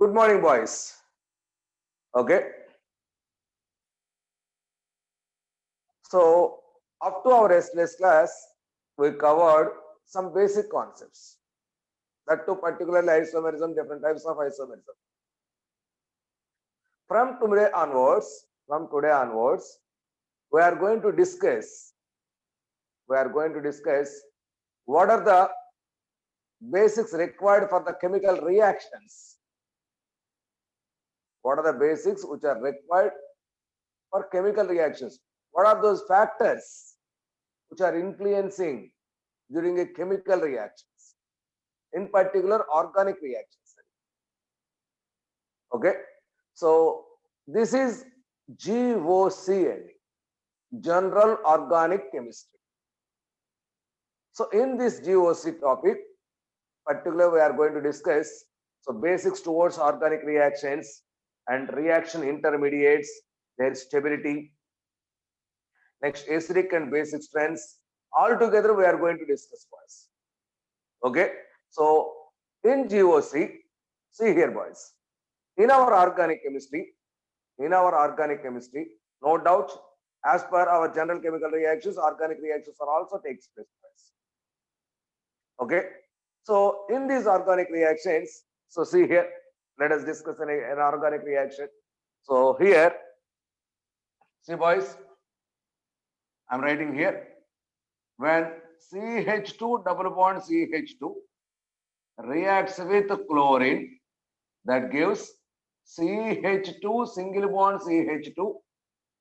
Good morning, boys. Okay. So, up to our restless class, we covered some basic concepts. That too, particularly isomerism, different types of isomerism. From today onwards, we are going to discuss. What are the basics required for the chemical reactions. What are the basics which are required for chemical reactions? What are those factors which are influencing during a chemical reactions? In particular, organic reactions. Okay. So this is GOC, General Organic Chemistry. So in this GOC topic, particularly we are going to discuss basics towards organic reactions and reaction intermediates, their stability. Next, acidic and basic strengths. All together we are going to discuss boys. Okay. So in GOC, see here boys, in our organic chemistry, no doubt, as per our general chemical reactions, organic reactions are also takes place. Okay. So in these organic reactions, so see here, let us discuss an organic reaction. So here, see boys, I'm writing here, when CH2 double bond CH2 reacts with chlorine, that gives CH2 single bond CH2.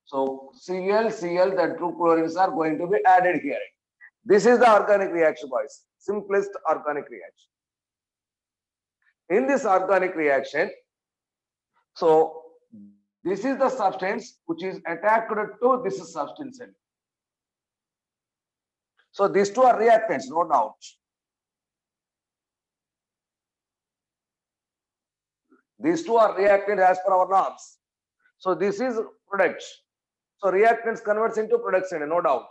So Cl, that two chlorines are going to be added here. This is the organic reaction, boys. Simplest organic reaction. In this organic reaction, so this is the substance which is attacked to this substance. So these two are reactants, no doubt. These two are reactants as per our norms. So this is product. So reactants converts into products, no doubt.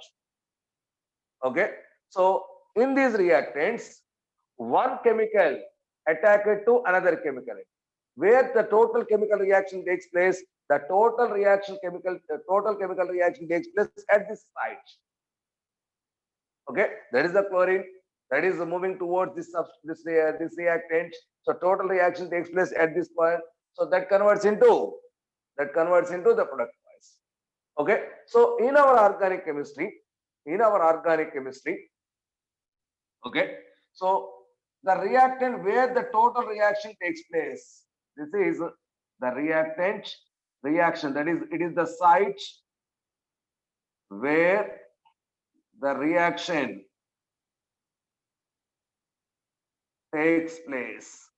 Okay. So in these reactants, one chemical attacked to another chemical. Where the total chemical reaction takes place, the total chemical reaction takes place at this site. Okay, that is the chlorine that is moving towards this reactant. So total reaction takes place at this point. So that converts into the product. Okay, so in our organic chemistry, okay, so the reactant where the total reaction takes place, this is the reactant reaction, that is, it is the site where the reaction takes place.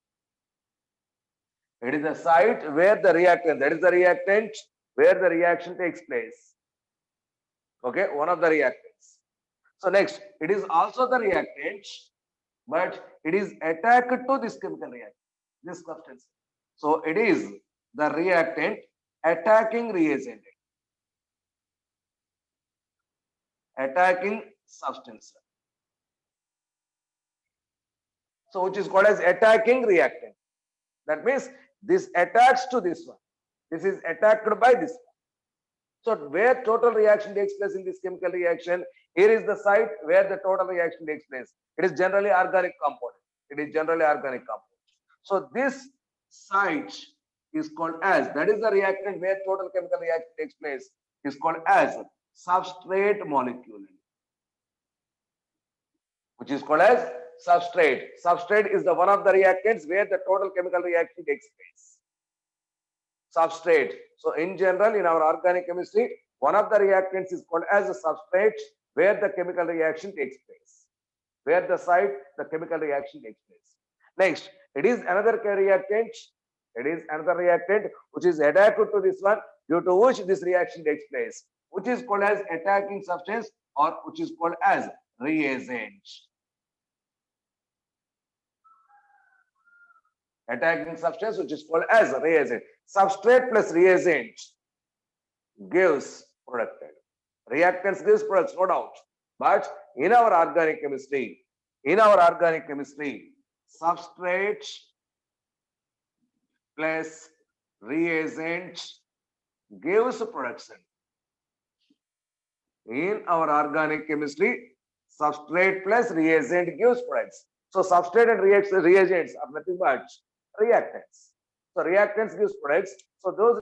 It is the site where the reactant, that is the reactant where the reaction takes place. Okay, one of the reactants. So next, it is also the reactant, but it is attacked to this chemical reactant, this substance. So it is the reactant attacking reagent, attacking substance. So which is called as attacking reactant. That means this attacks to this one. This is attacked by this one. So where total reaction takes place in this chemical reaction, here is the site where the total reaction takes place. It is generally organic component. So this site is called as, that is the reactant where total chemical reaction takes place, is called as substrate molecule, which is called as substrate. Substrate is the one of the reactants where the total chemical reaction takes place. Substrate. So in general, in our organic chemistry, one of the reactants is called as a substrate where the chemical reaction takes place. Where the site, the chemical reaction takes place. Next, it is another reactant. It is another reactant which is attacked to this one, due to which this reaction takes place, which is called as attacking substance, or which is called as reagent. Attacking substance which is called as reagent. Substrate plus reagent gives product. Reactants gives products, no doubt. But in our organic chemistry, substrate plus reagent gives production. In our organic chemistry, substrate plus reagent gives products. So substrate and reagents are nothing but reactants. So reactants gives products. So those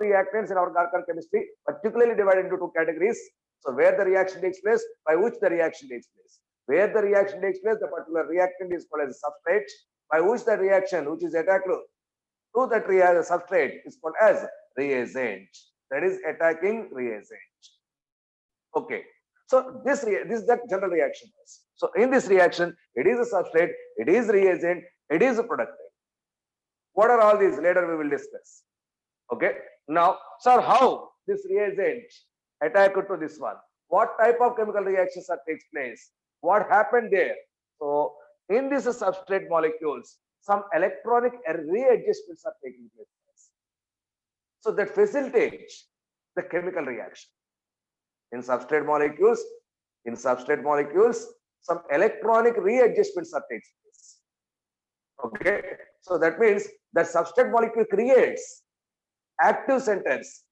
reactants in our organic chemistry particularly divided into two categories. So where the reaction takes place, by which the reaction takes place. Where the reaction takes place, the particular reactant is called as a substrate, by which the reaction, which is attacked to that substrate, is called as reagent. That is attacking reagent. Okay. So this is the general reaction. So in this reaction, it is a substrate, it is reagent, it is a product. What are all these? Later we will discuss. Okay. Now, sir, how this reagent attack to this one? What type of chemical reactions that takes place? What happened there? So in these substrate molecules, some electronic readjustments are taking place. So that facilitates the chemical reaction. In substrate molecules, some electronic readjustments are taking place. Okay. So that means that substrate molecule creates active centers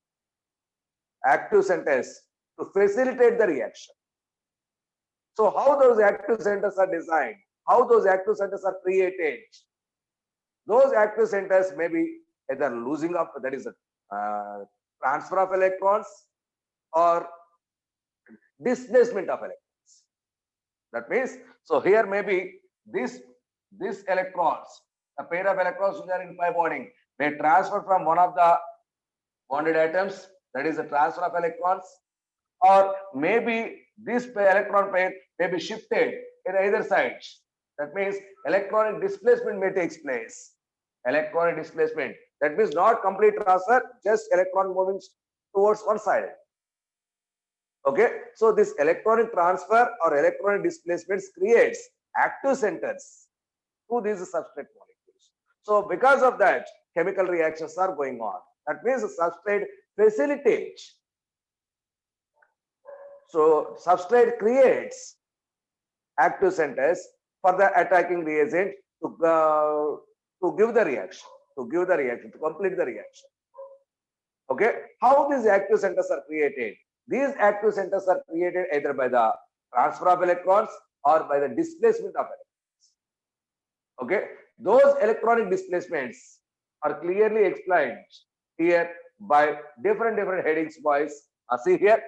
to facilitate the reaction. So how those active centers are designed, how those active centers are created, those active centers may be either losing up, that is a transfer of electrons, or displacement of electrons. That means, so here maybe this electrons, a pair of electrons which are in pi bonding, may transfer from one of the bonded atoms, that is a transfer of electrons, or maybe this electron pair may be shifted in either side. That means electronic displacement may take place. Electronic displacement. That means not complete transfer, just electron moving towards one side. Okay. So this electronic transfer or electronic displacements creates active centers to these substrate molecules. So because of that, chemical reactions are going on. That means the substrate facilitates. So substrate creates active centers for the attacking reagent to give the reaction, to complete the reaction. Okay. How these active centers are created? These active centers are created either by the transfer of electrons or by the displacement of electrons. Okay. Those electronic displacements are clearly explained here by different headings, boys. See here.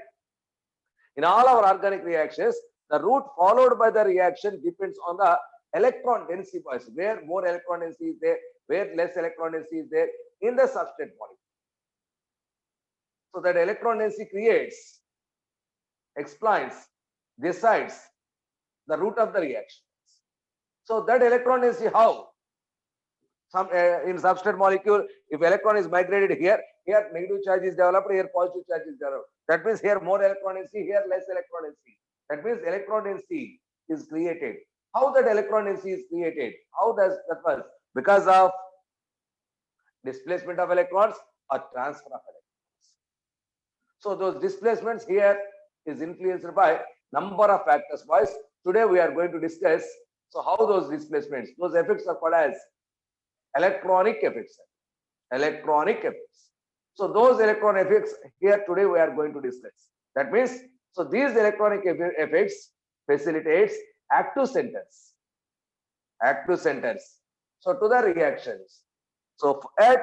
In all our organic reactions, the route followed by the reaction depends on the electron density, boys. Where more electron density is there, where less electron density is there in the substrate molecule. So that electron density explains, decides the route of the reaction. So that electron density, how? Some in substrate molecule, if electron is migrated here negative charge is developed, here positive charge is developed. That means here more electron density, here less electron density. That means electron density is created. How that electron density is created? How does that was? Because of displacement of electrons or transfer of electrons. So those displacements here is influenced by number of factors, boys. Today we are going to discuss so how those displacements, those effects are called as electronic effects. Electronic effects. So those electron effects here today we are going to discuss. That means, so these electronic effects facilitates active centers. Active centers. So to the reactions. So add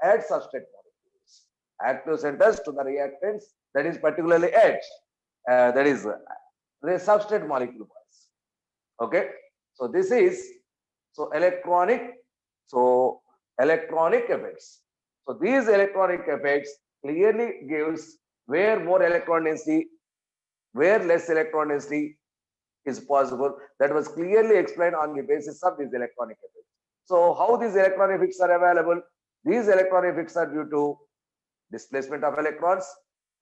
substrate molecules. Active centers to the reactants, that is particularly add. That is the substrate molecule. Okay. So this is electronic effects. So these electronic effects clearly gives where more electron density, where less electron density is possible. That was clearly explained on the basis of these electronic effects. So how these electron effects are available? These electron effects are due to displacement of electrons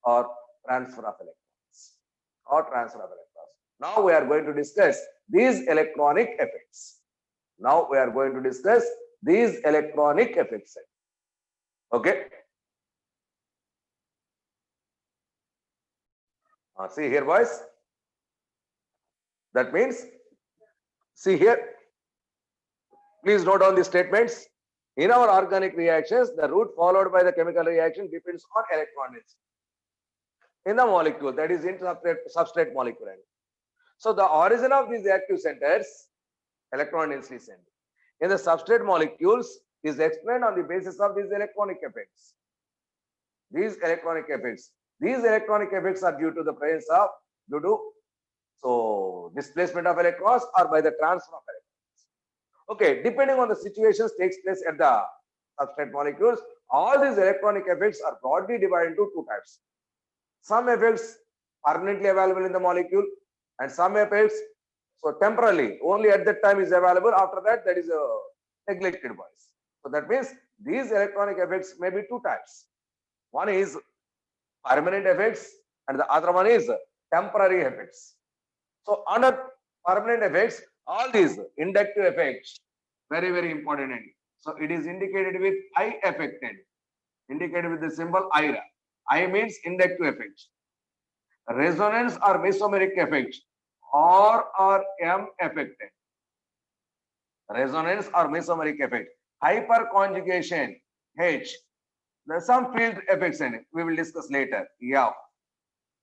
or transfer of electrons. Now we are going to discuss these electronic effects. Okay. See here, boys. That means, see here. Please note down the statements. In our organic reactions, the route followed by the chemical reaction depends on electron density in the molecule, that is in substrate molecule. So the origin of these active centers, electron density center, in the substrate molecules is explained on the basis of these electronic effects. These electronic effects are due to the presence of, displacement of electrons or by the transfer of electrons. Okay, depending on the situations takes place at the substrate molecules, all these electronic effects are broadly divided into two types. Some effects permanently available in the molecule, and some effects so temporarily only at that time is available. After that, that is a neglected voice. So that means these electronic effects may be two types. One is permanent effects and the other one is temporary effects. So under permanent effects, all these inductive effects, very, very important. So it is indicated with I affected, indicated with the symbol IRA. I means inductive effects. Resonance or mesomeric effects, R or M affected. Resonance or mesomeric effect. Hyperconjugation, H. There are some field effects in it. We will discuss later. Yeah.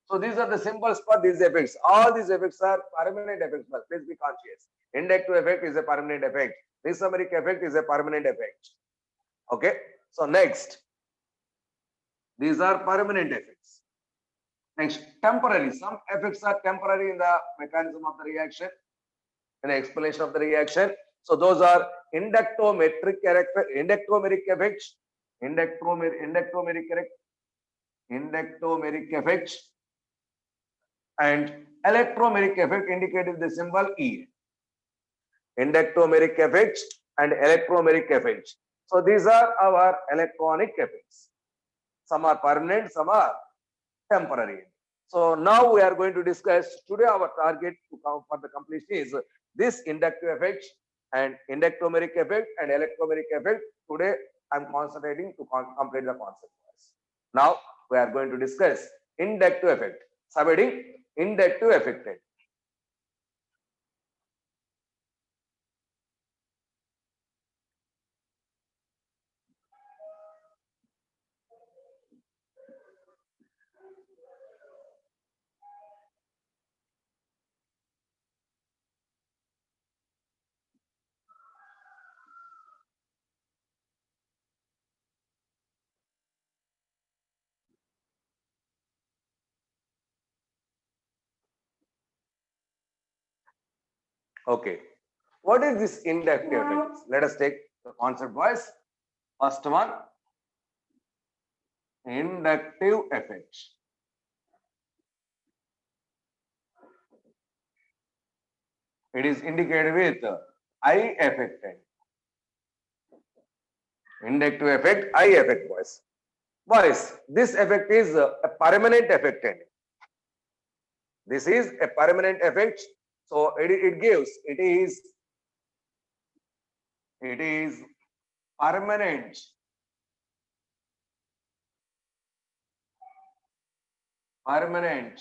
So these are the symbols for these effects. All these effects are permanent effects. Please be conscious. Inductive effect is a permanent effect. Mesomeric effect is a permanent effect. Okay. So next, these are permanent effects. Next, temporary. Some effects are temporary in the mechanism of the reaction, in the explanation of the reaction. So those are inductomeric effects, inductomeric effects, and electromeric effect indicated with the symbol E. Inductomeric effects and electromeric effects. So these are our electronic effects. Some are permanent, some are temporary. So now we are going to discuss today our target for the completion is this inductive effect and inductomeric effect and electromeric effect. Today I am concentrating to complete the concept. Now we are going to discuss inductive effect. Subheading inductive effect. Okay. What is this inductive effect? Let us take the concept wise. First one, inductive effect. It is indicated with I affected. Inductive effect, I effect boys. Boys, this effect is a permanent effect. This is a permanent effect. So it gives, it is permanent. Permanent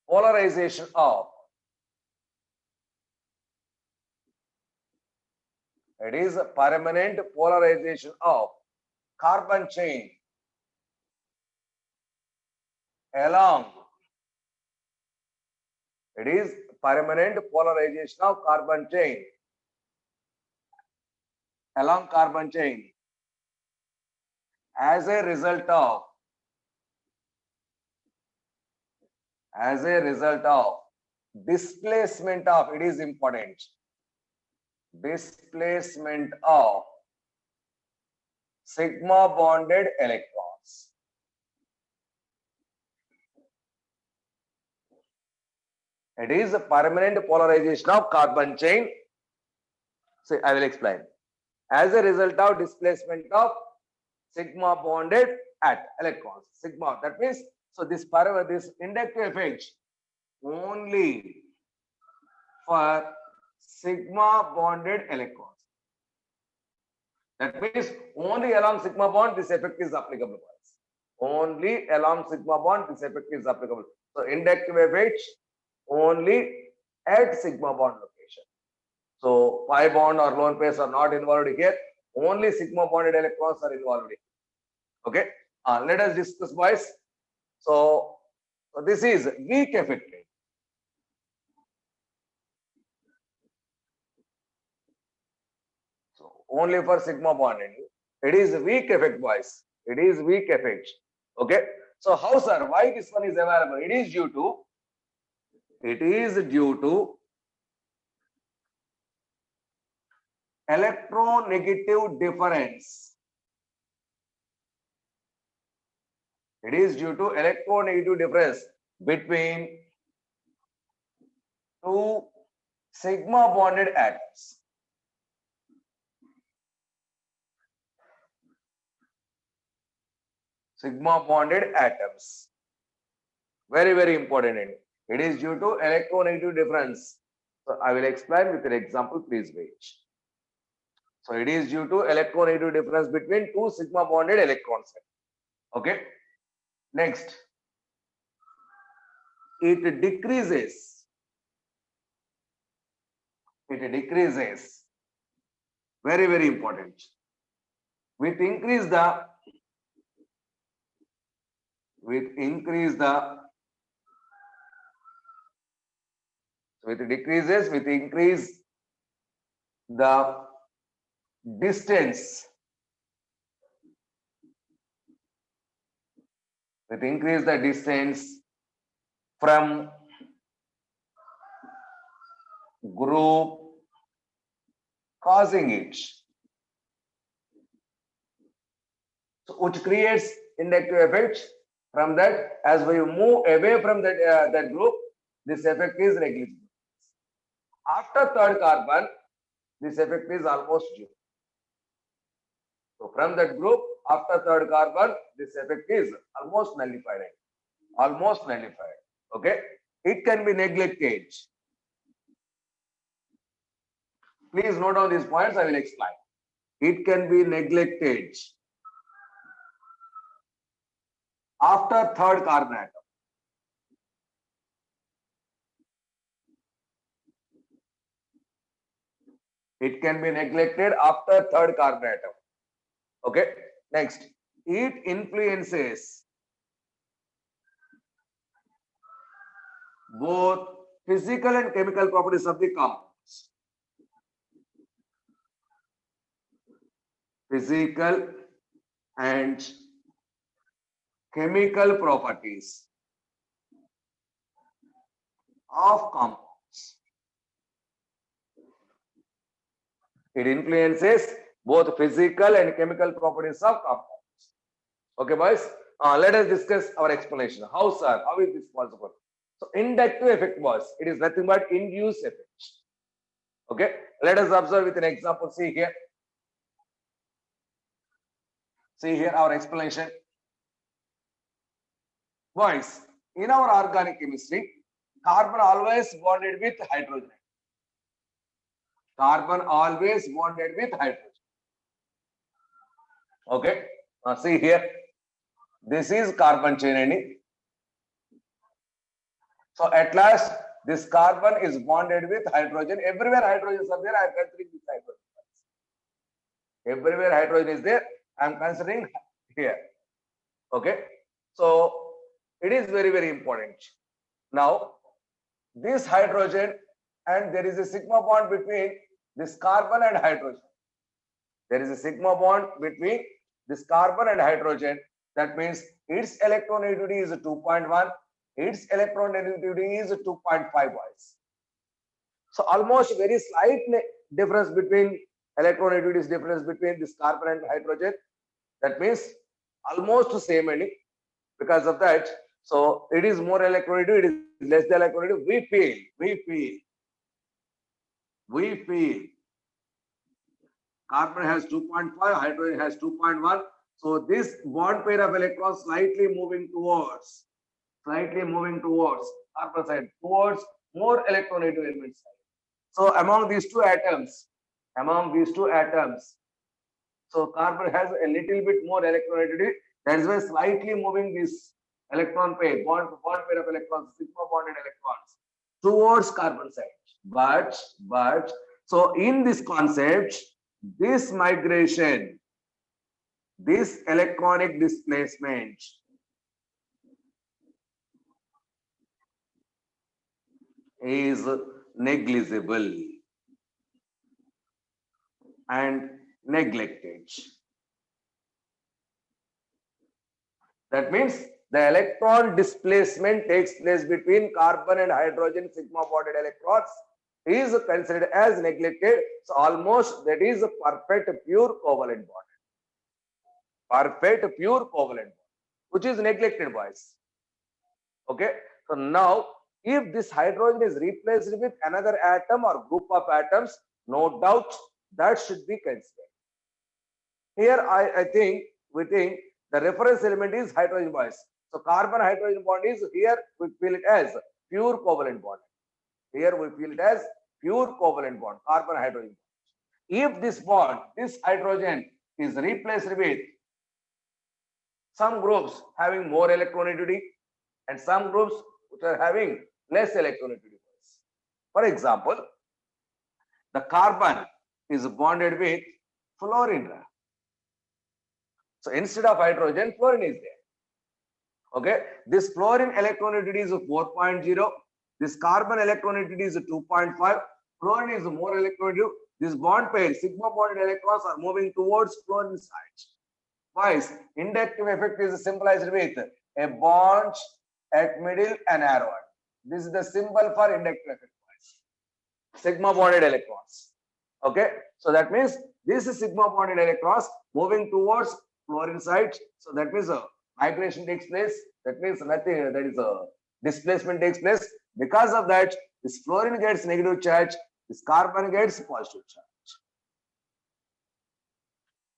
polarization of, it is a permanent polarization of carbon chain along, it is permanent polarization of carbon chain along carbon chain as a result of displacement of, it is important, displacement of sigma bonded electrons. It is a permanent polarization of carbon chain. So I will explain. As a result of displacement of sigma bonded at electrons. Sigma, that means, so this inductive effect only for sigma bonded electrons. That means only along sigma bond this effect is applicable. Only along sigma bond this effect is applicable. So inductive effect only at sigma bond location. So pi bond or lone pairs are not involved here. Only sigma bonded electrons are involved here. Okay. Let us discuss, boys. So this is weak effect. So only for sigma bonding. It is weak effect, boys. It is weak effect. Okay. So how, sir? Why this one is available? It is due to electronegative difference. It is due to electronegative difference between two sigma bonded atoms. Sigma bonded atoms. Very, very important. It is due to electronegative difference. So I will explain with an example. Please wait. So it is due to electronegative difference between two sigma bonded electrons. Okay. Next, it decreases. It decreases. Very, very important. With increase the with decreases with increase the distance, from group causing it, so which creates inductive effect. From that, as we move away from that group, this effect is negligible. After third carbon, this effect is almost zero. So from that group, after third carbon, this effect is almost nullified. Okay. It can be neglected. Please note down these points. I will explain. It can be neglected after third carbon atom. It can be neglected after third carbon atom. Okay. Next, it influences both physical and chemical properties of the compounds. Physical and chemical properties of compounds. It influences both physical and chemical properties of compounds. Okay, boys. Let us discuss our explanation. How, sir? How is this possible? So, inductive effect, boys. It is nothing but induced effect. Okay. Let us observe with an example. See here. See here our explanation. Boys, in our organic chemistry, carbon always bonded with hydrogen. Carbon always bonded with hydrogen. Okay. See here. This is carbon chain. So at last, this carbon is bonded with hydrogen. Everywhere hydrogens are there, I am considering this hydrogen. Everywhere hydrogen is there, I am considering here. Okay. So it is very, very important. Now, this hydrogen, and there is a sigma bond between this carbon and hydrogen. There is a sigma bond between this carbon and hydrogen. That means its electronegativity is 2.1. Its electronegativity is 2.5 boys. So almost very slight difference between electronegativity difference between this carbon and hydrogen. That means almost same ending. Because of that, so it is more electronegative, it is less the electronegative. We feel carbon has 2.5, hydrogen has 2.1. So this bond pair of electrons slightly moving towards carbon side, towards more electronegative element side. So among these two atoms, so carbon has a little bit more electronegativity. That is why slightly moving this electron pair, bond pair of electrons, sigma bonded electrons, towards carbon side. But So in this concept, this migration, this electronic displacement is negligible and neglected. That means the electron displacement takes place between carbon and hydrogen sigma bonded electrons is considered as neglected. So almost that is a perfect pure covalent bond. Perfect pure covalent bond, which is neglected, boys. Okay. So now if this hydrogen is replaced with another atom or group of atoms, no doubt that should be considered. Here we think the reference element is hydrogen, boys. So carbon hydrogen bond is here, we feel it as pure covalent bond. Here we feel it as pure covalent bond, carbon hydrogen bond. If this bond, this hydrogen is replaced with some groups having more electronegativity and some groups which are having less electronegativity. For example, the carbon is bonded with fluorine. So instead of hydrogen, fluorine is there. Okay, this fluorine electronegativity is 4.0. This carbon electronegativity is 2.5. Fluorine is more electronegative. This bond pair, sigma bonded electrons are moving towards fluorine side. Twice, inductive effect is symbolized with a bond at middle and arrow. This is the symbol for inductive effect. Sigma bonded electrons. Okay, so that means this is sigma bonded electrons moving towards fluorine side. So that means migration takes place. That means nothing. That is a displacement takes place. Because of that, this fluorine gets negative charge. This carbon gets positive charge.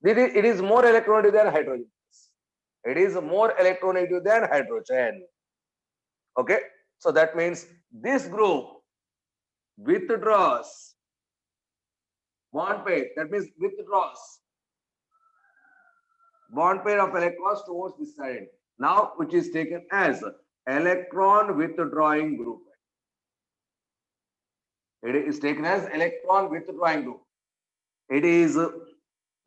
It is more electronegative than hydrogen. It is more electronegative than hydrogen. Okay, so that means this group withdraws bond pair. That means withdraws bond pair of electrons towards this side. Now, which is taken as electron withdrawing group. It is taken as electron withdrawing group. It is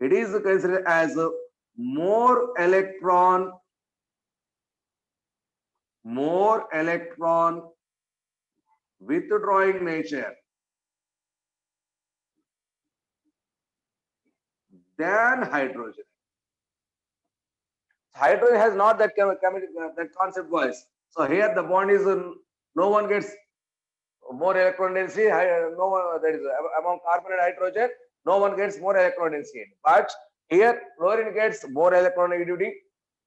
considered as more electron withdrawing nature than hydrogen. Hydrogen has not that that concept wise. So here the bond is no one gets more electron density. No one, that is among carbon and hydrogen, no one gets more electron density. But here fluorine gets more electronegativity.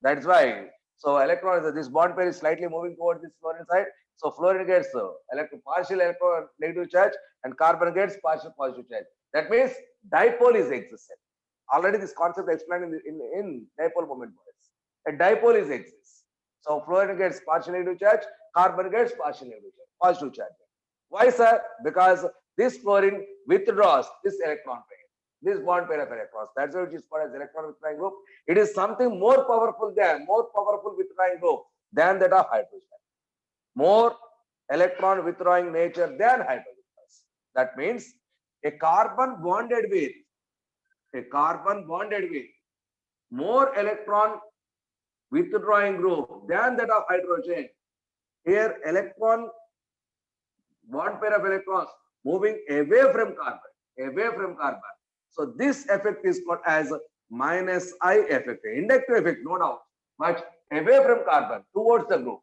That's why. So electron, this bond pair is slightly moving towards this fluorine side. So fluorine gets partial electron negative charge and carbon gets partial positive charge. That means dipole is existent. Already this concept explained in dipole moment. A dipole is exists. So fluorine gets partial negative charge, carbon gets partial negative charge, positive charge. Why, sir? Because this fluorine withdraws this electron pair, this bond pair of electrons. That's why it is called as electron withdrawing group. It is something more powerful withdrawing group than that of hydrogen. More electron withdrawing nature than hydrogen. That means a carbon bonded with more electron withdrawing group than that of hydrogen. Here electron bond pair of electrons moving away from carbon. So this effect is called as minus I effect, inductive effect, no doubt, but away from carbon towards the group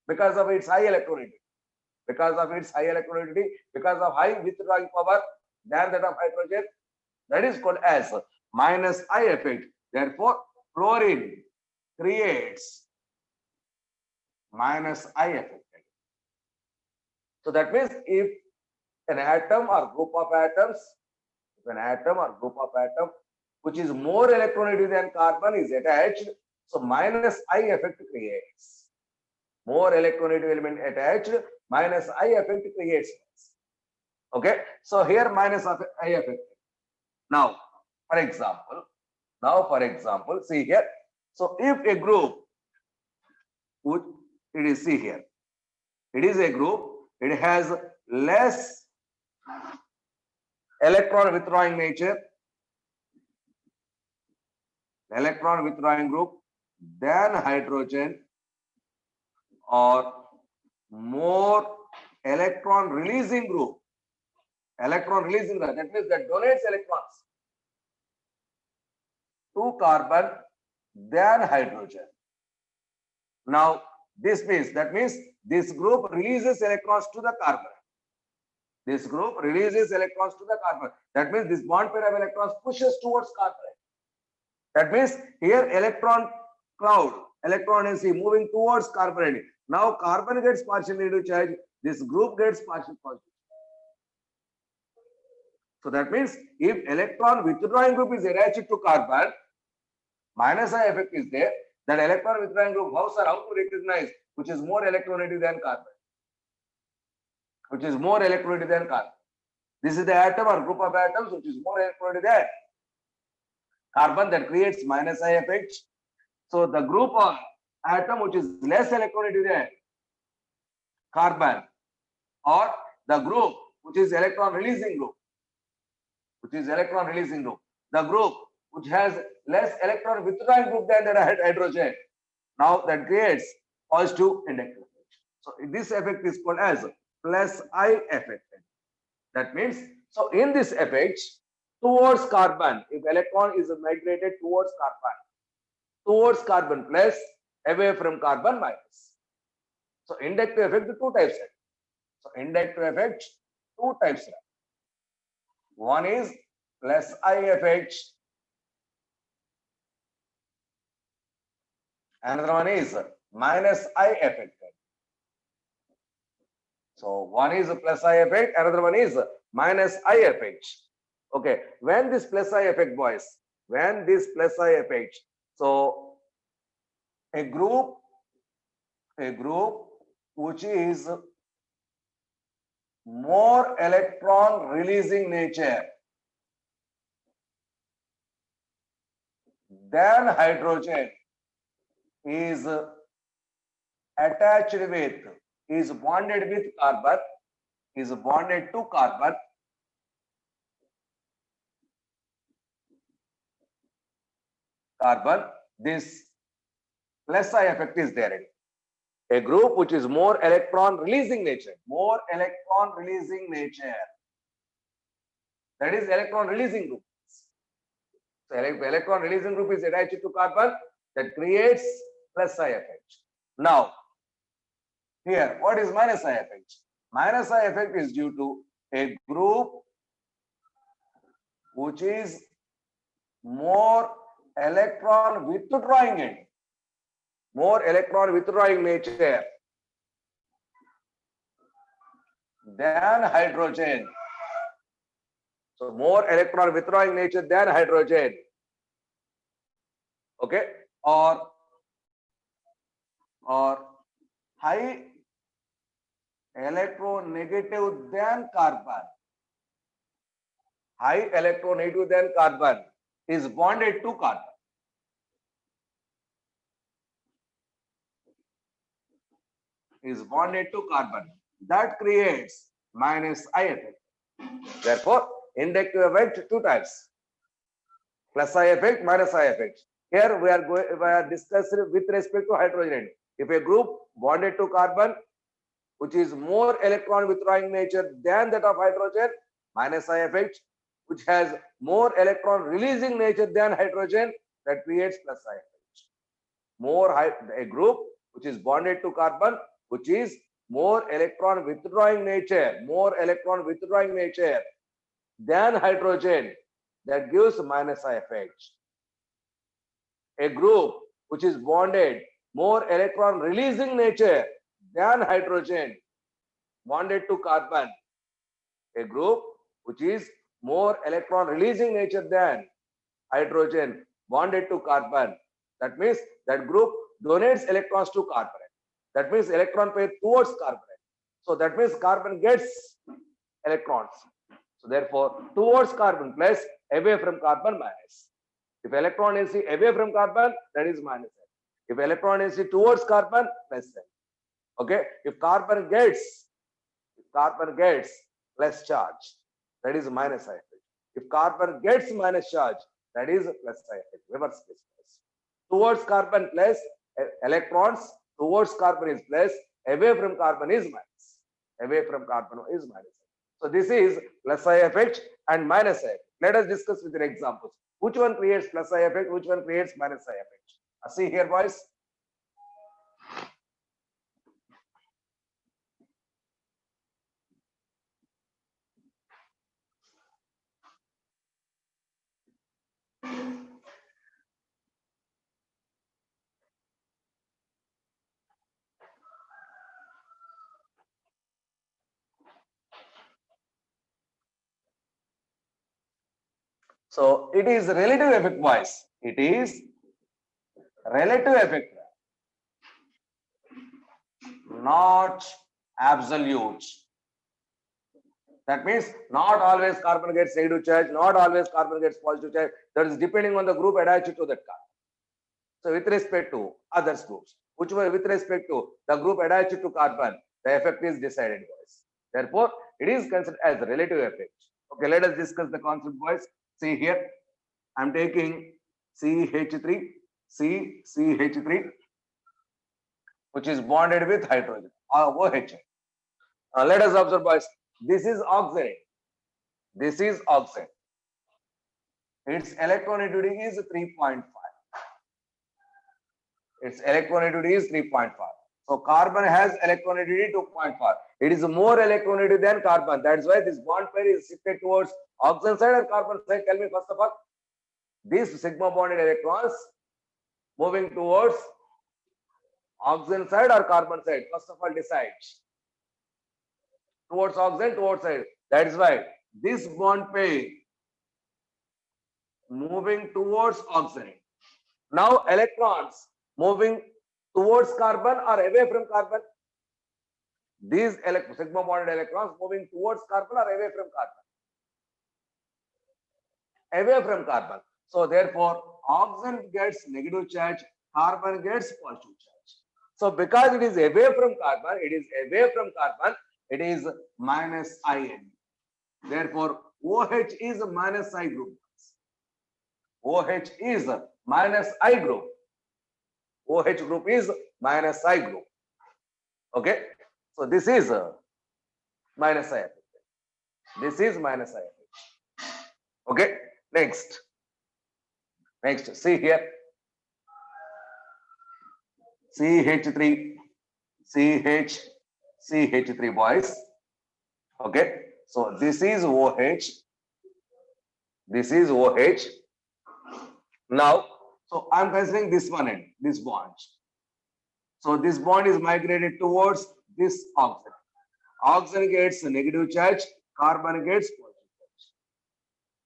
because of its high electronegativity, because of high withdrawing power than that of hydrogen. That is called as minus I effect. Therefore, fluorine creates minus I effect. So that means if an atom or group of atoms, which is more electronegative than carbon is attached, so minus I effect creates. More electronegative element attached, minus I effect creates. Okay, so here minus I effect. Now, for example, see here. So if a group, it is, see here, it is a group, it has less electron withdrawing nature, electron withdrawing group than hydrogen, or more electron releasing group, electron releasing group, that means that donates electrons to carbon than hydrogen. Now this means, that means this group releases electrons to the carbon. This group releases electrons to the carbon. That means this bond pair of electrons pushes towards carbon. That means here electron cloud, electron is moving towards carbon. Now carbon gets partial negative charge, this group gets partial positive. So that means if electron withdrawing group is attached to carbon, minus I effect is there, that electron withdrawing group, how to recognize which is more electronegative than carbon? Which is more electronegative than carbon. This is the atom or group of atoms which is more electronegative than carbon, that creates minus I effect. So the group of atom which is less electronegative than carbon, or the group which is electron releasing group, the group which has less electron withdrawing group than the hydrogen, now that creates positive inductive effect. So this effect is called as plus I effect. That means, so in this effect towards carbon, if electron is migrated towards carbon plus, away from carbon minus. So inductive effect, two types. So inductive effect, two types. One is plus I effect, another one is minus I effect. So one is a plus I effect, another one is minus I effect. Okay, when this plus I effect, boys, when this plus I effect, so a group which is more electron releasing nature than hydrogen is attached with, is bonded with carbon, is bonded to carbon, this plus I effect is there. A group which is more electron releasing nature, that is electron releasing group. So electron releasing group is attached to carbon, that creates plus I effect. Now here, what is minus I effect? Minus I effect is due to a group which is more electron withdrawing nature than hydrogen. So more electron withdrawing nature than hydrogen. Okay, or high electronegative than carbon. High electronegative than carbon is bonded to carbon. That creates minus I effect. Therefore, inductive effect two types: plus I effect, minus I effect. Here we are discussing with respect to hydrogen. If a group bonded to carbon which is more electron withdrawing nature than that of hydrogen, minus I effect, which has more electron releasing nature than hydrogen, that creates plus I effect. A group which is bonded to carbon which is more electron withdrawing nature than hydrogen, that gives minus I effect. A group which is bonded more electron releasing nature than hydrogen, bonded to carbon, a group which is more electron releasing nature than hydrogen, bonded to carbon, that means that group donates electrons to carbon. That means electron pair towards carbon. So that means carbon gets electrons. So therefore, towards carbon plus, away from carbon minus. If electron is away from carbon, that is minus. If electron is towards carbon, plus. Okay. If carbon gets less charge, that is minus I effect. If carbon gets minus charge, that is plus I effect, reverse case. Towards carbon plus electrons, towards carbon is plus, away from carbon is minus. Away from carbon is minus. So this is plus I effect and minus I effect. Let us discuss with the examples. Which one creates plus I effect? Which one creates minus I effect? See here, boys. So it is relative effect, boys. It is relative effect, not absolute. That means not always carbon gets negative charge, not always carbon gets positive charge. That is depending on the group attached to that carbon. So with respect to other groups, which were with respect to the group attached to carbon, the effect is decided, boys. Therefore, it is considered as a relative effect. Okay, let us discuss the concept, boys. See here, I am taking CH3, CH3, which is bonded with hydrogen or OH. Let us observe, boys. This is oxide. This is oxide. Its electronegativity is 3.5. Its electronegativity is 3.5. So carbon has electronegativity 2.5. It is more electronegative than carbon. That's why this bond pair is shifted towards oxygen side or carbon side. Tell me first of all. These sigma bonded electrons moving towards oxygen side or carbon side. First of all, decide. Towards oxygen, towards side. That is why this bond pair moving towards oxygen. Now electrons moving towards carbon or away from carbon. These sigma bonded electrons moving towards carbon or away from carbon? Away from carbon. So therefore, oxygen gets negative charge, carbon gets positive charge. So because it is away from carbon, it is minus In. Therefore, OH is a minus I group. OH is a minus I group. OH group is minus I group. Okay. So this is a minus I effect. This is minus I effect. Okay. Next. See here. CH3, CH3, boys. Okay. So this is OH. This is OH. Now, so I'm considering this one end, this bond. So this bond is migrated towards this oxygen. Oxygen gets negative charge, carbon gets positive charge.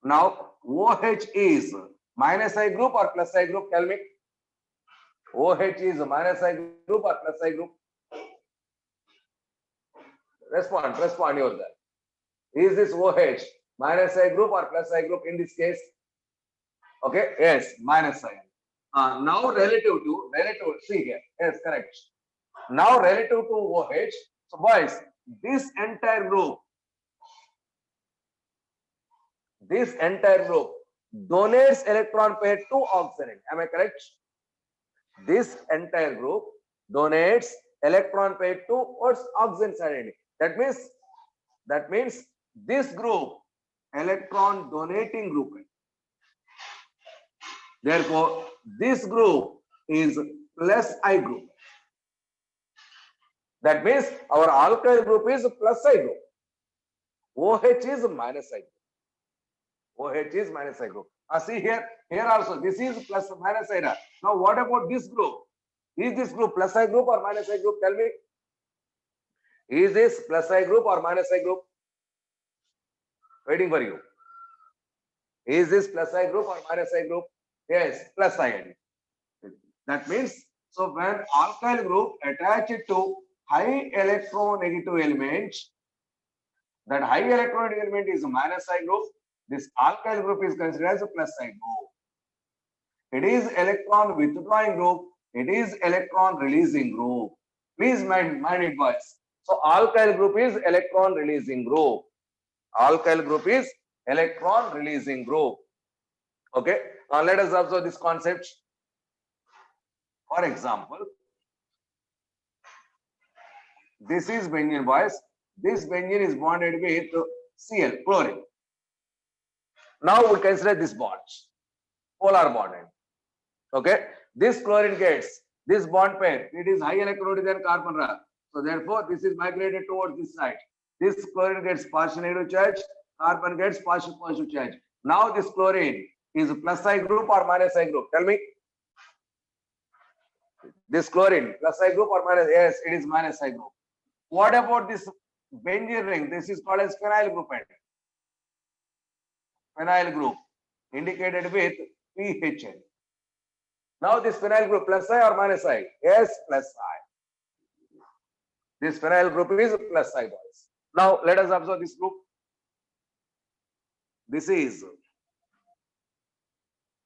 Now, OH is minus I group or plus I group? Tell me. OH is minus I group or plus I group? Respond yourself. Is this OH minus I group or plus I group in this case? Okay, yes, minus I. Now relative, see here, yes, correct. Now relative to OH, so boys, this entire group donates electron pair to oxygen. Am I correct? This entire group donates electron pair towards oxygen side. That means this group electron donating group. Therefore, this group is plus I group. That means our alkyl group is plus I group. OH is minus I group. OH is minus I group. See here also, this is plus minus I. Now, what about this group? Is this group plus I group or minus I group? Tell me. Is this plus I group or minus I group? Waiting for you. Is this plus I group or minus I group? Yes, plus ion. That means, so when alkyl group attached to high electronegative element, that high electronegative element is a minus I group, this alkyl group is considered as a plus I group. It is electron withdrawing group, it is electron releasing group. Please mind it, boys. So alkyl group is electron releasing group. Alkyl group is electron releasing group. Okay, now let us observe this concept. For example, this is benzene, boys. This benzene is bonded with Cl, chlorine. Now we consider this bond, polar bonding. Okay, this chlorine gets this bond pair. It is high electronic than carbon ra. So therefore, this is migrated towards this side. This chlorine gets partial negative charge. Carbon gets partial positive charge. Now this chlorine is plus I group or minus I group? Tell me. This chlorine plus I group or minus? Yes, it is minus I group. What about this benzene ring? This is called as phenyl group. Phenyl group indicated with PHN. Now this phenyl group plus I or minus I? Yes, plus I. This phenyl group is plus I, boys. Now let us observe this group. This is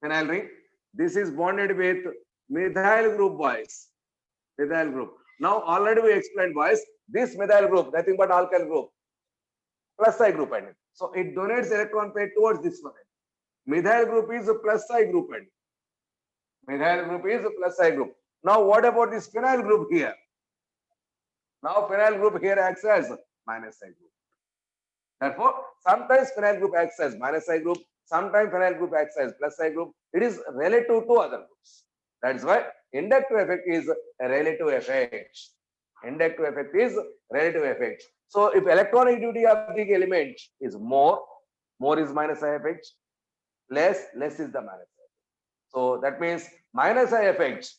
phenyl ring. This is bonded with methyl group, boys. Methyl group. Now already we explained, boys, this methyl group, nothing but alkyl group, plus I group, and so it donates electron pair towards this one. Methyl group is a plus I group, and methyl group is a plus I group. Now what about this phenyl group here? Now phenyl group here acts as minus I group. Therefore, sometimes phenyl group acts as minus I group, sometimes phenyl group acts as plus I group. It is relative to other groups. That is why inductive effect is a relative effect. Inductive effect is relative effect. So if electronegativity of the element is more is minus I effect, less is the minus I effect. So that means minus I effect,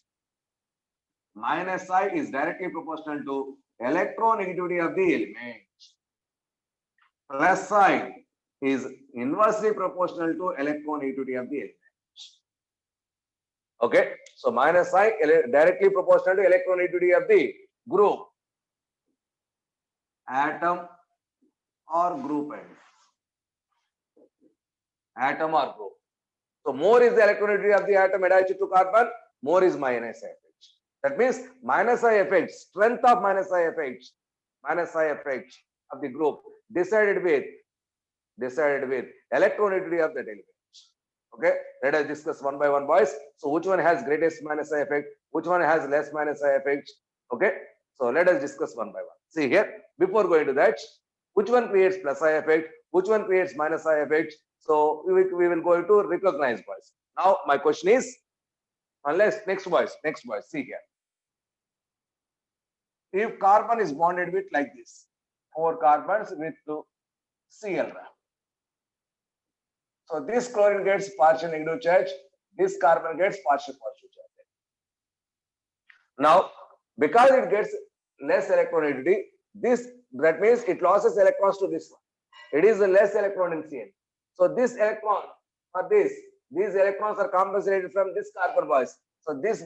minus I is directly proportional to electronegativity of the element. Plus I is inversely proportional to electronegativity of the element. Okay, so minus I directly proportional to electronegativity of the group, atom or group, atom or group. So more is the electronegativity of the atom attached to carbon, more is minus I effect. That means minus I effect, strength of minus I effect of the group decided with electronegativity of that element. Okay, let us discuss one by one, boys. So which one has greatest minus I effect? Which one has less minus I effect? Okay, so let us discuss one by one. See here, before going to that, which one creates plus I effect? Which one creates minus I effect? So we will go to recognize, boys. Now my question is, unless next boys, see here. If carbon is bonded with like this, 4 carbons with Cl. So this chlorine gets partial negative charge, this carbon gets partial positive charge. Now, because it gets less electronegativity, that means it loses electrons to this one. It is a less electron in Cn. So this electron or these electrons are compensated from this carbon, boys. So this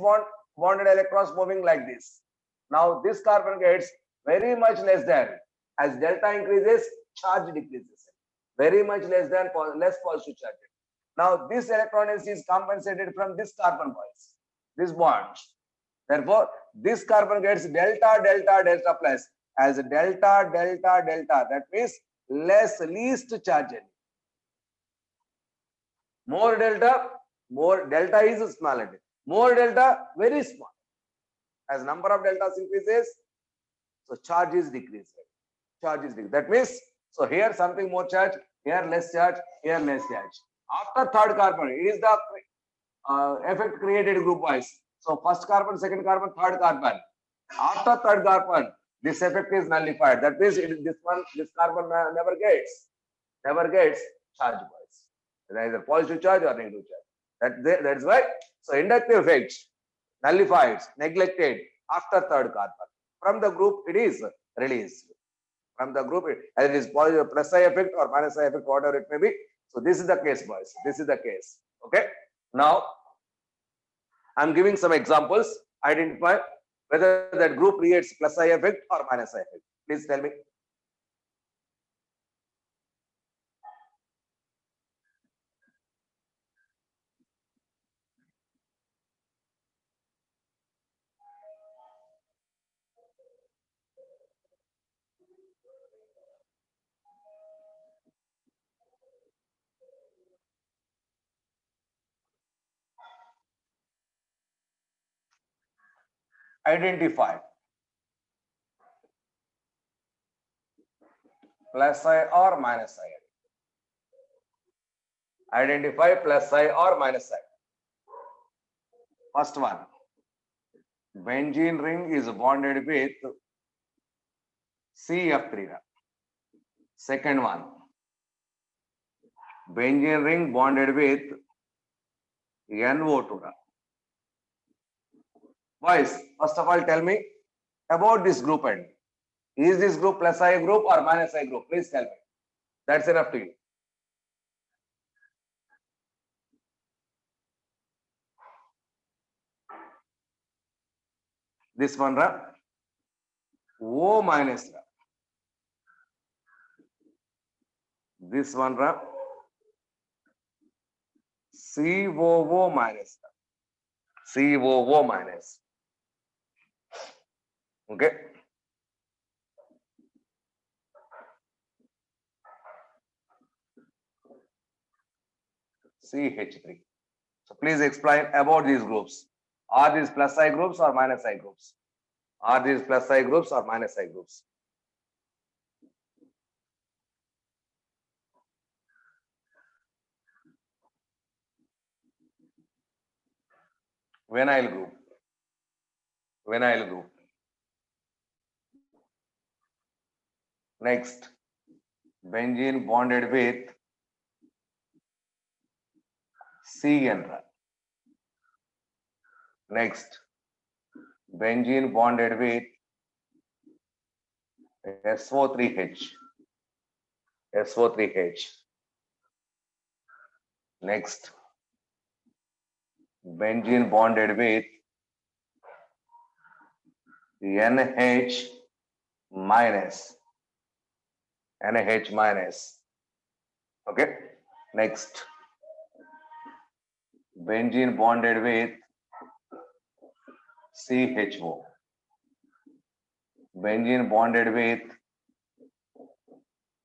bonded electrons moving like this. Now this carbon gets very much less than, as delta increases, charge decreases. Very much less positive charge. Now this electron is compensated from this carbon, boys. This bond. Therefore, this carbon gets delta plus as delta. That means least charge. More delta is small. More delta, very small. As number of deltas increases, so charge is decreased. That means, so here something more charge, here less charge, here less charge. After third carbon, it is the effect created group wise. So first carbon, second carbon, third carbon. After third carbon, this effect is nullified. That means this carbon never gets charge wise, either positive charge or negative charge. That's why. So inductive effect nullified, neglected after third carbon. From the group, it is released. From the group, either it is positive plus I effect or minus I effect, whatever it may be. So this is the case, boys. This is the case. Okay. Now, I'm giving some examples. Identify whether that group creates plus I effect or minus I effect. Please tell me. Identify plus I or minus I. Identify plus I or minus I. First one, benzene ring is bonded with CF3. Second one, benzene ring bonded with NO2. Boys, first of all, tell me about this group and is this group plus I group or minus I group? Please tell me. That's enough to you. This one, O minus. This one, COO minus. COO minus. Okay. CH3. So please explain about these groups. Are these plus I groups or minus I groups? Are these plus I groups or minus I groups? Vinyl group. Vinyl group. Next, benzene bonded with CN. Next, benzene bonded with SO3H. SO3H. Next, benzene bonded with NH minus. NH minus. Okay. Next, benzene bonded with CHO. Benzene bonded with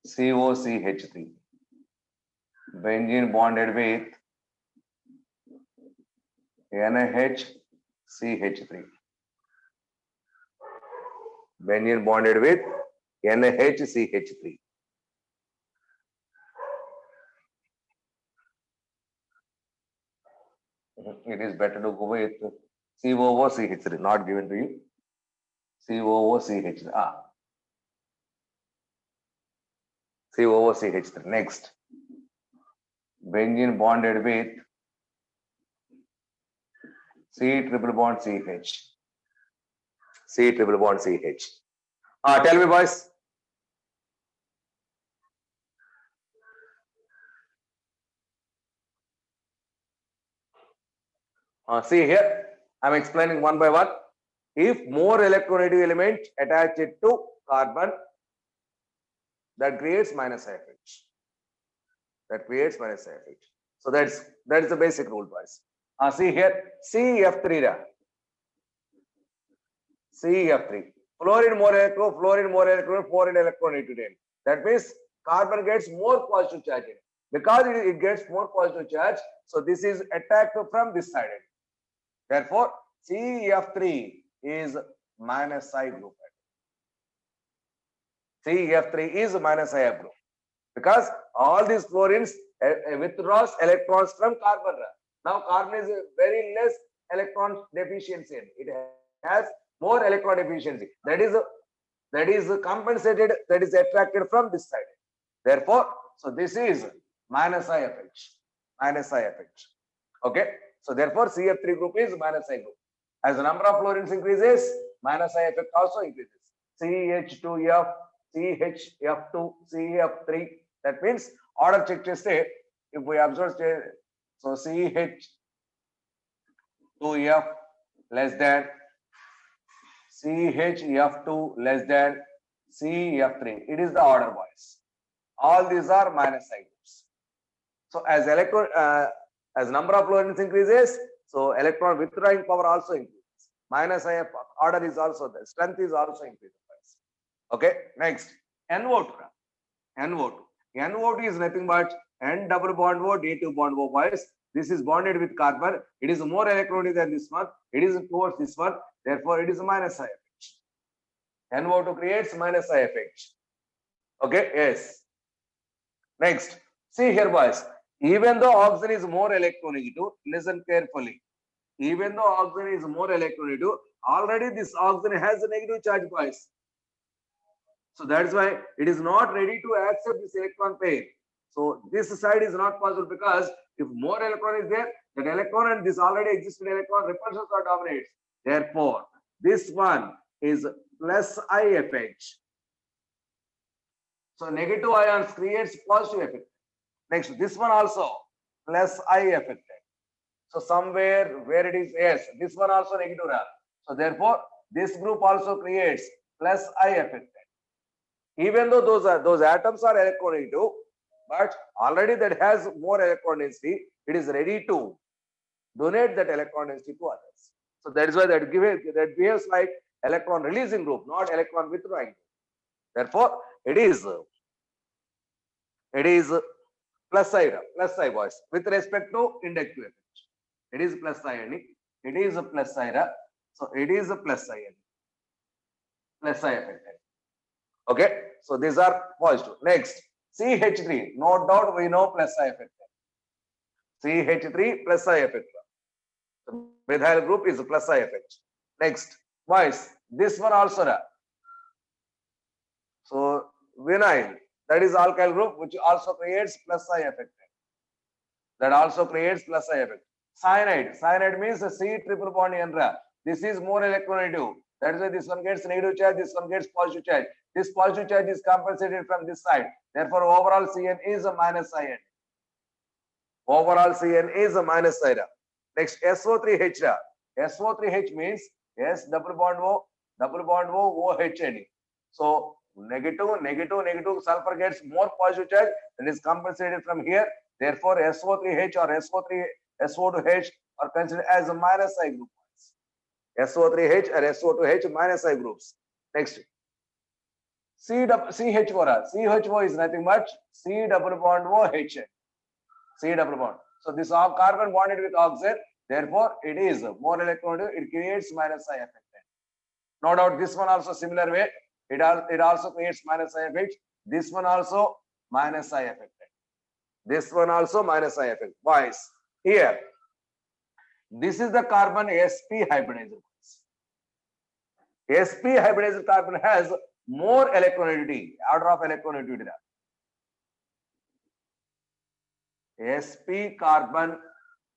COCH3. Benzene bonded with NHCH3. Benzene bonded with NHCH3. It is better to go with COOCH3, not given to you. COOCH3. COOCH3. Next, benzene bonded with C triple bond CH. C triple bond CH. Tell me, boys. See here, I'm explaining one by one. If more electronegative element attached to carbon, that creates minus FH. That creates minus FH. So that's the basic rule, boys. See here, CF3. CF3. Fluorine more electron, fluorine more electron, fluorine electronegative. That means carbon gets more positive charge in it. Because it gets more positive charge, so this is attacked from this side. Therefore, CF3 is minus I group. CF3 is minus I group. Because all these fluorines withdraws electrons from carbon. Now carbon is very less electron deficiency. It has more electron efficiency. That is compensated, that is attracted from this side. Therefore, so this is minus IFH. Minus IFH. Okay. So therefore, CF3 group is minus I group. As the number of fluorines increases, minus I effect also increases. CH2F, CHF2, CF3. That means order check cheste. If we observe, so CH2F less than CHF2 less than CF3. It is the order, boys. All these are minus I groups. So as as number of fluorines increases, so electron withdrawing power also increases. Minus I order is also there. Strength is also increased. Okay. Next, NO2. NO2. NO2 is nothing but N double bond O, D2 bond O, boys. This is bonded with carbon. It is more electronic than this one. It is towards this one. Therefore, it is minus IFH. NO2 creates minus IFH. Okay, yes. Next, see here, boys. Even though oxygen is more electronegative, listen carefully. Even though oxygen is more electronegative, already this oxygen has a negative charge, boys. So that's why it is not ready to accept this electron pair. So this side is not possible because if more electron is there, that electron and this already existing electron repulsions are dominates. Therefore, this one is plus IFH. So negative ions creates positive effect. Next, this one also plus I affected. So somewhere where it is yes, this one also negative. So therefore, this group also creates plus I affected. Even though those atoms are electronegative, but already that has more electron density, it is ready to donate that electron density to others. So that is why that behaves like electron releasing group, not electron withdrawing group. Therefore, it is plus I boys with respect to inductive effect. It is plus ionic. It is a plus IRA. So it is a plus ionic. Plus I affected. Okay. So these are positive. Next, CH3. No doubt we know plus I affected. CH3 plus I affected. The methyl group is a plus I effect. Next, boys. This one also. So vinyl. That is alkyl group which also creates plus I effect. That also creates plus I effect. Cyanide. Cyanide means a C triple bond N. This is more electronegative. That is why this one gets negative charge, this one gets positive charge. This positive charge is compensated from this side. Therefore, overall CN is a minus IN. Overall CN is a minus IRA. Next, SO3H. SO3H means S double bond O, OH. So negative, sulfur gets more positive charge and is compensated from here. Therefore, SO3H or SO2H are considered as a minus I group. SO3H or SO2H minus I groups. Next, CH4. CH4 is nothing but C double bond OH. C double bond. So this carbon bonded with oxygen. Therefore, it is more electronegative. It creates minus I effect. No doubt, this one also similar way. It also creates minus I effect. This one also minus I effect. This one also minus I effect. Boys, here, this is the carbon sp hybridized. sp hybridized carbon has more electronegativity, order of electronegativity. sp carbon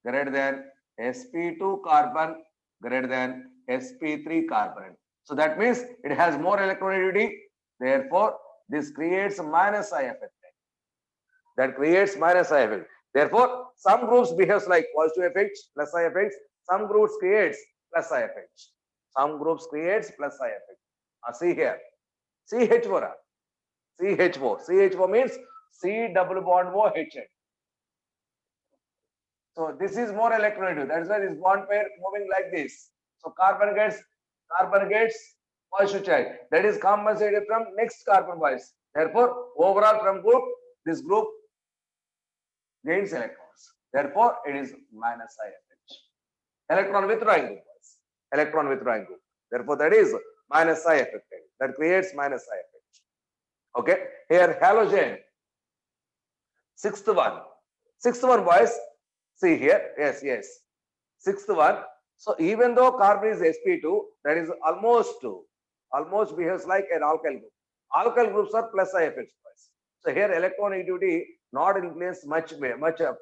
greater than sp2 carbon greater than sp3 carbon. So that means it has more electronegativity. Therefore, this creates minus I effect. That creates minus I effect. Therefore, some groups behaves like positive effects, plus I effects. Some groups creates plus I effects. Some groups creates plus I effect. See here, CH4. CH4 means C double bond OH. So this is more electronegative. That's why this bond pair moving like this. So carbon gets positive charge. That is compensated from next carbon wise. Therefore, overall from group, this group gains electrons. Therefore, it is minus IFH. Electron withdrawing group. Electron withdrawing group. Therefore, that is minus I effect. That creates minus I effect. Okay. Here, halogen. Sixth one, boys. See here. Yes. Sixth one. So even though carbon is sp2, that is almost behaves like an alkyl group. Alkyl groups are plus IFH, boys. So here electronegativity not influence much better.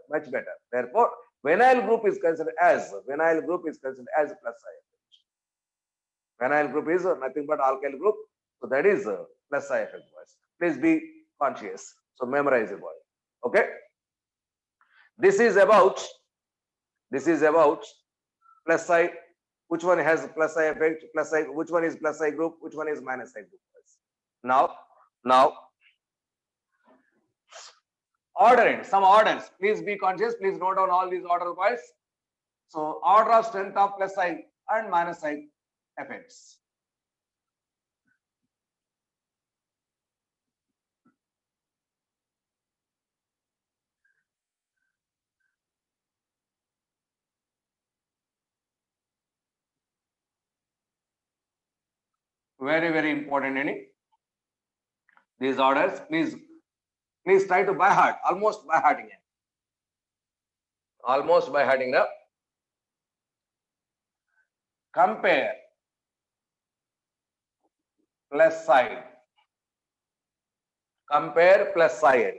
Therefore, vinyl group is considered as plus IFH. Vinyl group is nothing but alkyl group. So that is plus IFH, boys. Please be conscious. So memorize it, boy. Okay. This is about plus I. Which one has plus I effect? Plus I. Which one is plus I group? Which one is minus I group? Now, ordering some orders. Please be conscious. Please note down all these order boys. So order of strength of plus I and minus I effects. Very, very important any. These orders, please try to by heart, almost by hearting it. Almost by hearting up. Compare plus side. Compare plus side.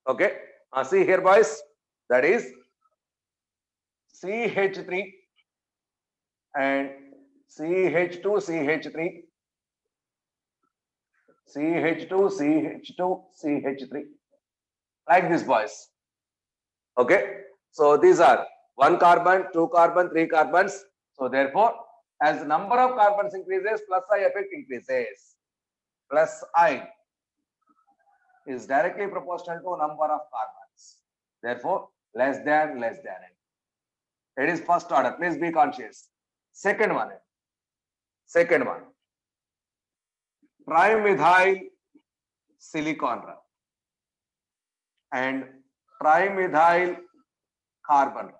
Okay. See here, boys. That is CH3 and CH2, CH3, CH2, CH2, CH3. Like this, boys. Okay. So these are 1 carbon, 2 carbon, 3 carbons. So therefore, as the number of carbons increases, plus I effect increases. Plus I is directly proportional to number of carbons. Therefore, less than n. It is first order. Please be conscious. Second one. Trimethyl silicon and trimethyl carbon.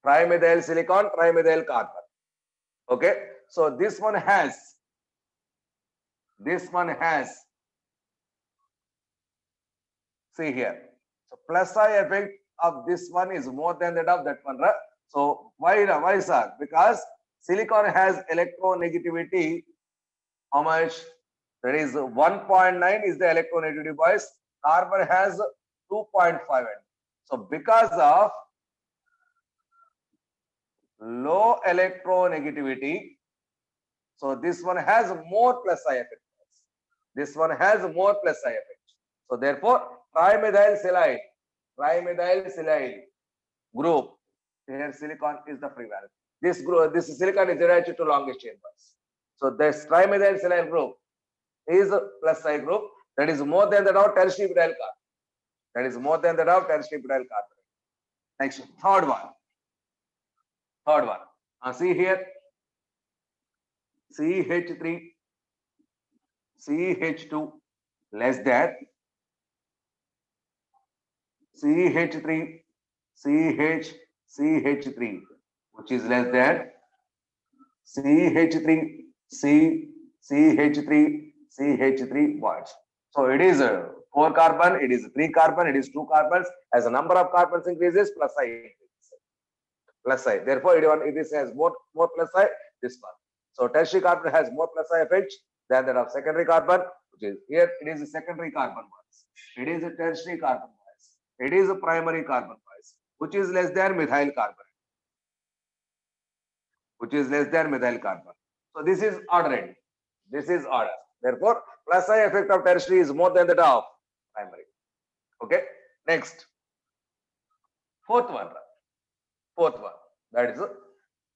Trimethyl silicon, trimethyl carbon. Okay. So this one has. See here. So plus I effect of this one is more than that of that one. Right? So why sir? Because silicon has electronegativity. How much? That is 1.9 is the electronegativity, boys. Carbon has 2.5. So because of low electronegativity, so this one has more plus I effect. This one has more plus I effect. So therefore, trimethyl silyl group. Here silicon is the free valence. This group, this silicon is attached to longest chain bonds. So this trimethyl silyl group is a plus I group that is more than that of tertiary butyl carbon. Next, third one. See here, CH3, CH2 less than CH3, CH3, which is less than CH3, CH3 bonds. So it is 4 carbon, it is 3 carbon, it is 2 carbons. As the number of carbons increases, plus I increases. Plus I. Therefore, it has more plus I, this one. So tertiary carbon has more plus I effect than that of secondary carbon, which is here it is a secondary carbon bonds. It is a tertiary carbon bonds. It is a primary carbon bonds, which is less than methyl carbon. So this is order. Therefore, plus I effect of tertiary is more than that of primary. Okay. Next, fourth one. That is,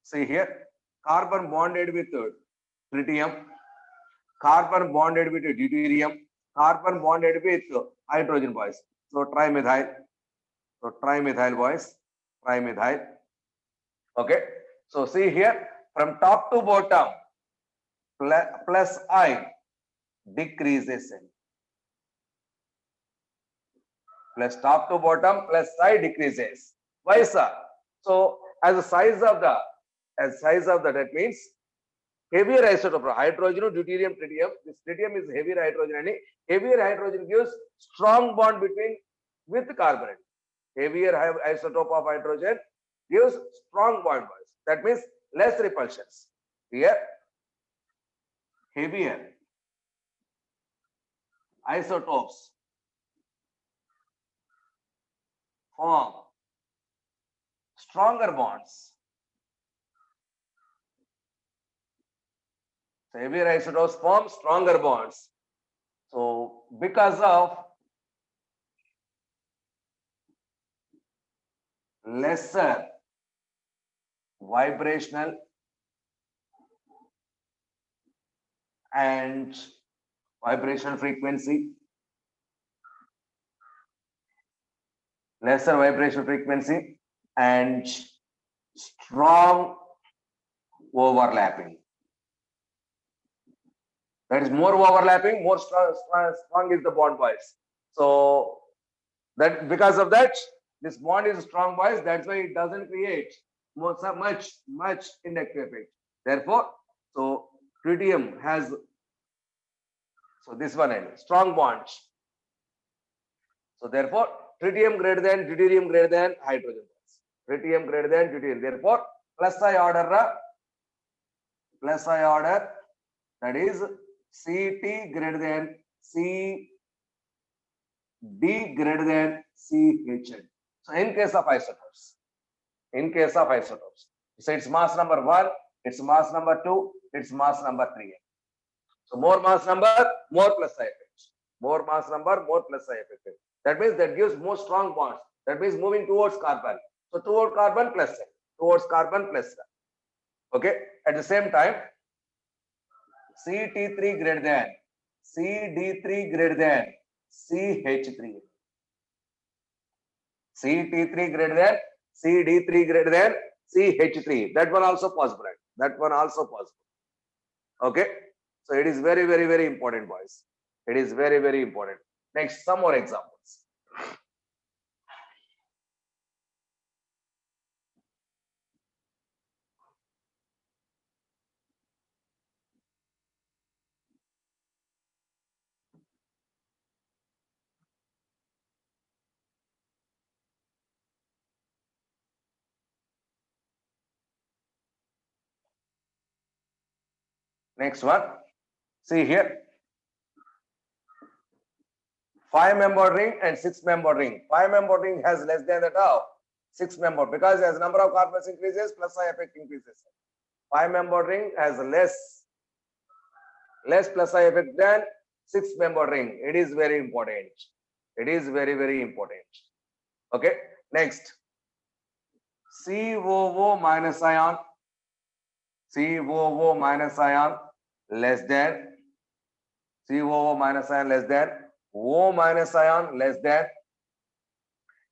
see here, carbon bonded with tritium, carbon bonded with deuterium, carbon bonded with hydrogen, boys. So trimethyl. Boys. Trimethyl. Okay. So see here, from top to bottom, plus I decreases. Plus top to bottom, plus I decreases. Why, sir? So as the size of that means heavier isotope, hydrogen, deuterium, tritium. This tritium is heavier hydrogen, and heavier hydrogen gives strong bond with carbon. Heavier isotope of hydrogen gives strong bond. That means less repulsions. Here, heavier isotopes form stronger bonds. So heavier isotopes form stronger bonds. So because of lesser vibrational and vibration frequency, and strong overlapping. That is more overlapping, more strong is the bond, boys. So that because of that, this bond is strong, boys. That's why it doesn't create much inductive effect. Therefore, so tritium has, so this one and strong bonds. So therefore, tritium greater than deuterium greater than hydrogen bonds. Tritium greater than deuterium. Therefore, plus I order, that is Ct greater than CD greater than CHN. So in case of isotopes, so it's mass number 1, it's mass number 2, it's mass number 3. So more mass number, more plus I effect. More mass number, more plus I effect. That means that gives more strong bonds. That means moving towards carbon. So towards carbon plus I. Towards carbon plus I. Okay. At the same time, CT3 greater than CD3 greater than CH3. CT3 greater than CD3 greater than CH3. That one also possible. That one also possible. Okay. So it is very, very, very important, boys. It is very, very important. Next, some more examples. Next one. See here. 5-membered ring and 6-membered ring. 5-membered ring has less than that of 6-member because as number of carbons increases, plus I effect increases. 5-membered ring has less plus I effect than 6-membered ring. It is very important. It is very, very important. Okay. Next. COO minus ion. COO minus ion less than. COO minus ion less than. O minus ion less than.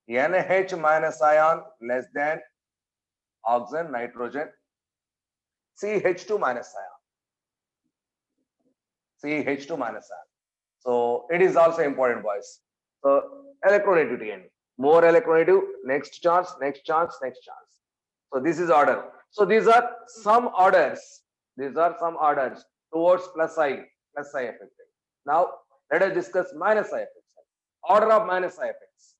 NH minus ion less than oxygen, nitrogen. CH2 minus ion. CH2 minus ion. So it is also important, boys. So electronegativity and more electronegative, next charge, next charge, next charge. So this is order. So these are some orders. These are some orders towards plus I effect. Now let us discuss minus I effects. Order of minus I effects.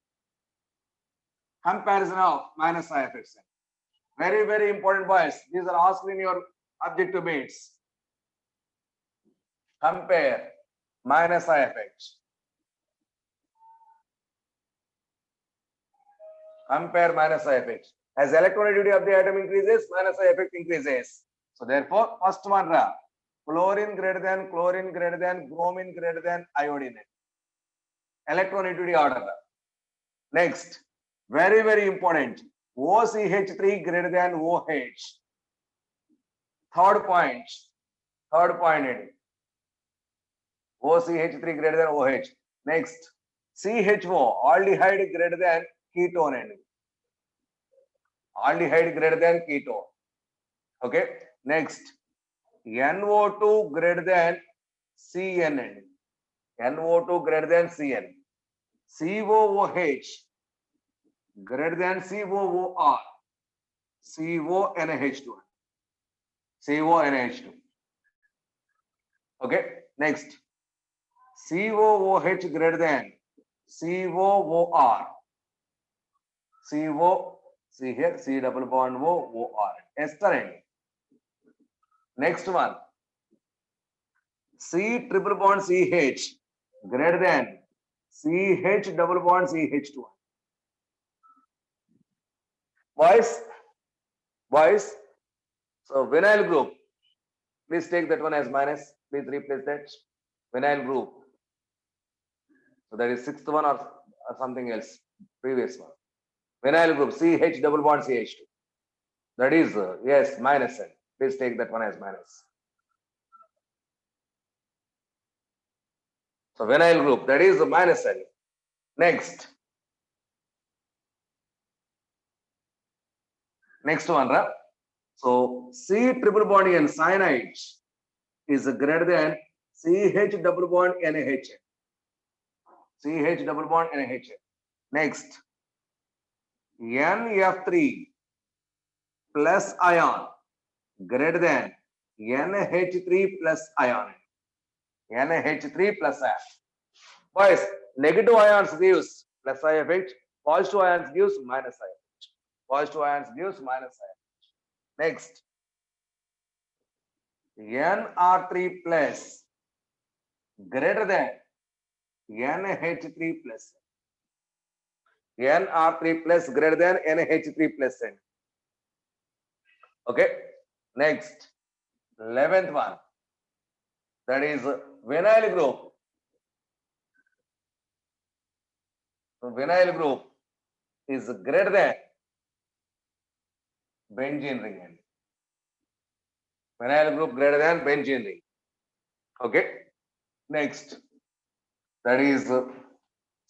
Comparison of minus I effects. Very, very important, boys. These are asked in your objective bits. Compare minus I effects. Compare minus I effects. As electronegativity of the atom increases, minus I effect increases. So therefore, first one, chlorine greater than, bromine greater than iodine. Electronegativity order. Next, very, very important. OCH3 greater than OH. Third point. OCH3 greater than OH. Next, CHO, aldehyde greater than ketone. Aldehyde greater than ketone. Okay. Next, NO2 greater than CN. NO2 greater than CN. COOH greater than COOR. CONH2. CONH2. Okay. Next, COOH greater than COOR. See here, C double bond OR. Ester. Next one, C triple bond CH greater than CH double bond CH2. Boys. So vinyl group, please take that one as minus. Please replace that vinyl group. So that is sixth one or something else, previous one. Vinyl group, CH double bond CH2. That is, yes, minus N. Please take that one as minus. So vinyl group, that is minus N. Next one, so C triple bond N cyanide is greater than CH double bond NaH. CH double bond NaH. Next, NF3 plus ion greater than NH3 plus ion. NH3 plus ion. Boys, negative ions gives plus IFH, positive ions gives minus IFH. Positive ions gives minus IFH. Next, Nr3 plus greater than NH3 plus. Nr3 plus greater than NH3 plus N. Okay. Next, 11th one. That is vinyl group. So vinyl group is greater than benzene ring. Vinyl group greater than benzene ring. Okay. Next, that is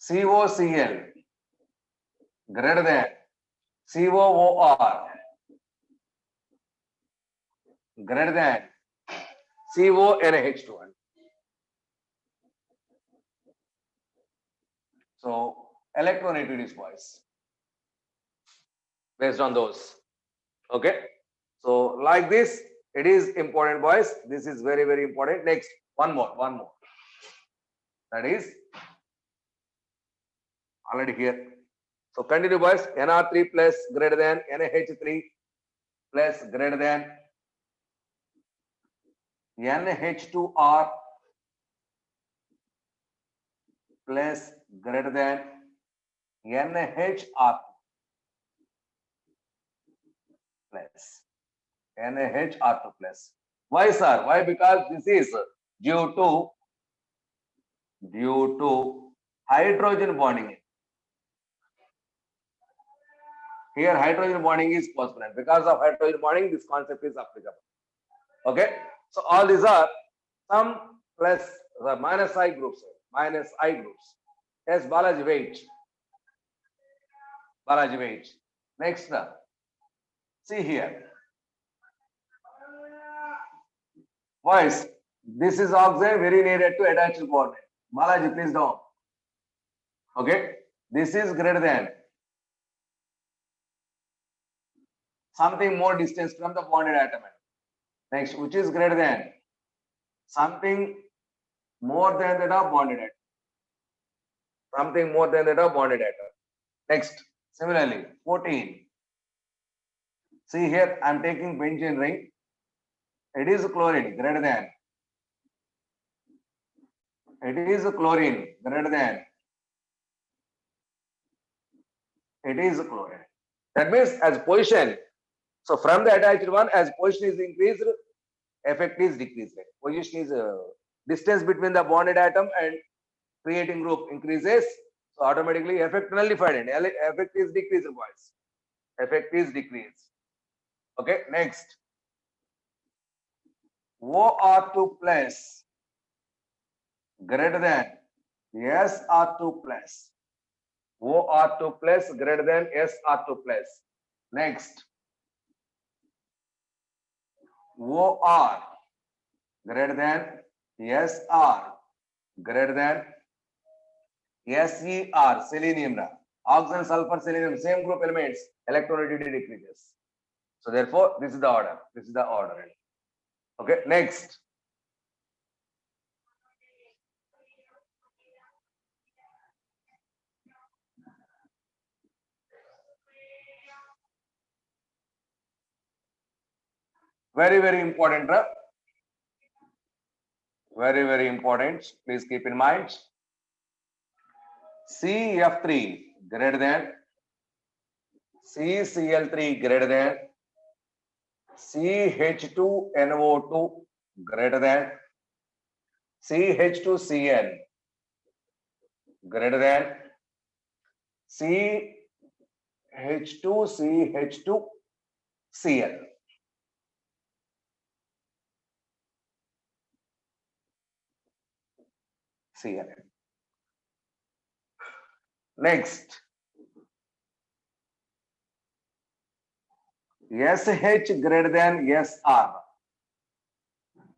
COCl greater than COOR greater than CONH2. So electronegativities, boys, based on those. Okay. So like this, it is important, boys. This is very, very important. Next, one more. That is already here. So continue, boys. Nr3 plus greater than NH3 plus greater than NH2R plus greater than NHR plus NHR2 plus. Why, sir? Why? Because this is due to hydrogen bonding. Here hydrogen bonding is possible. Because of hydrogen bonding, this concept is applicable. Okay. So all these are some plus the minus I groups. Yes, Balaji, wait. Next, see here. Boys, this is oxide very needed to attach bond. Balaji, please down. Okay. This is greater than something more distance from the bonded atom. Next, which is greater than something more than that of bonded atom. Something more than that of bonded atom. Next, similarly, 14. See here, I am taking benzene ring. It is chlorine greater than. It is chlorine greater than. It is chlorine. That means as position. So from the attached one, as position is increased, effect is decreased. Position is distance between the bonded atom and creating group increases. So automatically effect nullified and effect is decreased, boys. Effect is decreased. Okay, next. OR2 plus greater than SR2 plus. OR2 plus greater than SR2 plus. Next. OR greater than SR greater than SER, selenium. Oxygen, sulfur, selenium, same group elements, electronegativity decreases. So therefore, this is the order. Okay, next. Very, very important. Very, very important. Please keep in mind. CF3 greater than CCl3 greater than CH2NO2 greater than CH2Cl greater than CH2CH2Cl. Next, SH greater than SR.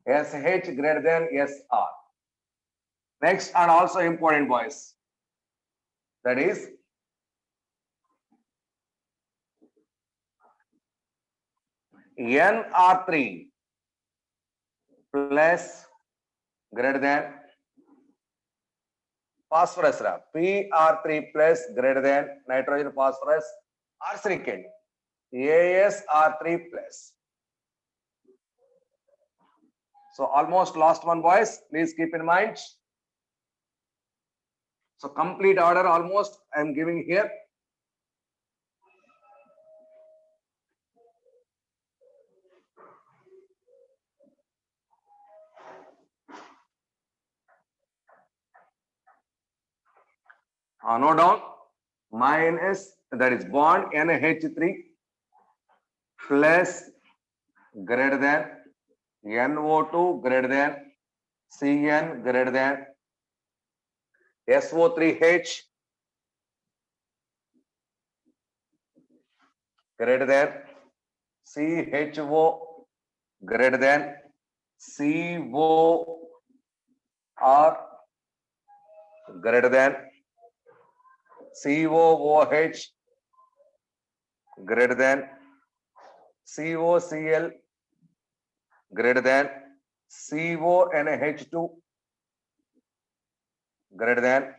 SH greater than SR. Next, and also important, boys, that is NR3 plus greater than phosphorus, Pr3 plus greater than nitrogen, phosphorus, arsenic, AsR3 plus. So almost last one, boys, please keep in mind. So complete order almost I am giving here. Note down, minus, that is bond NH3 plus greater than NO2 greater than Cn greater than SO3H greater than CHO greater than COR greater than COOH greater than COCl greater than CONH2 greater than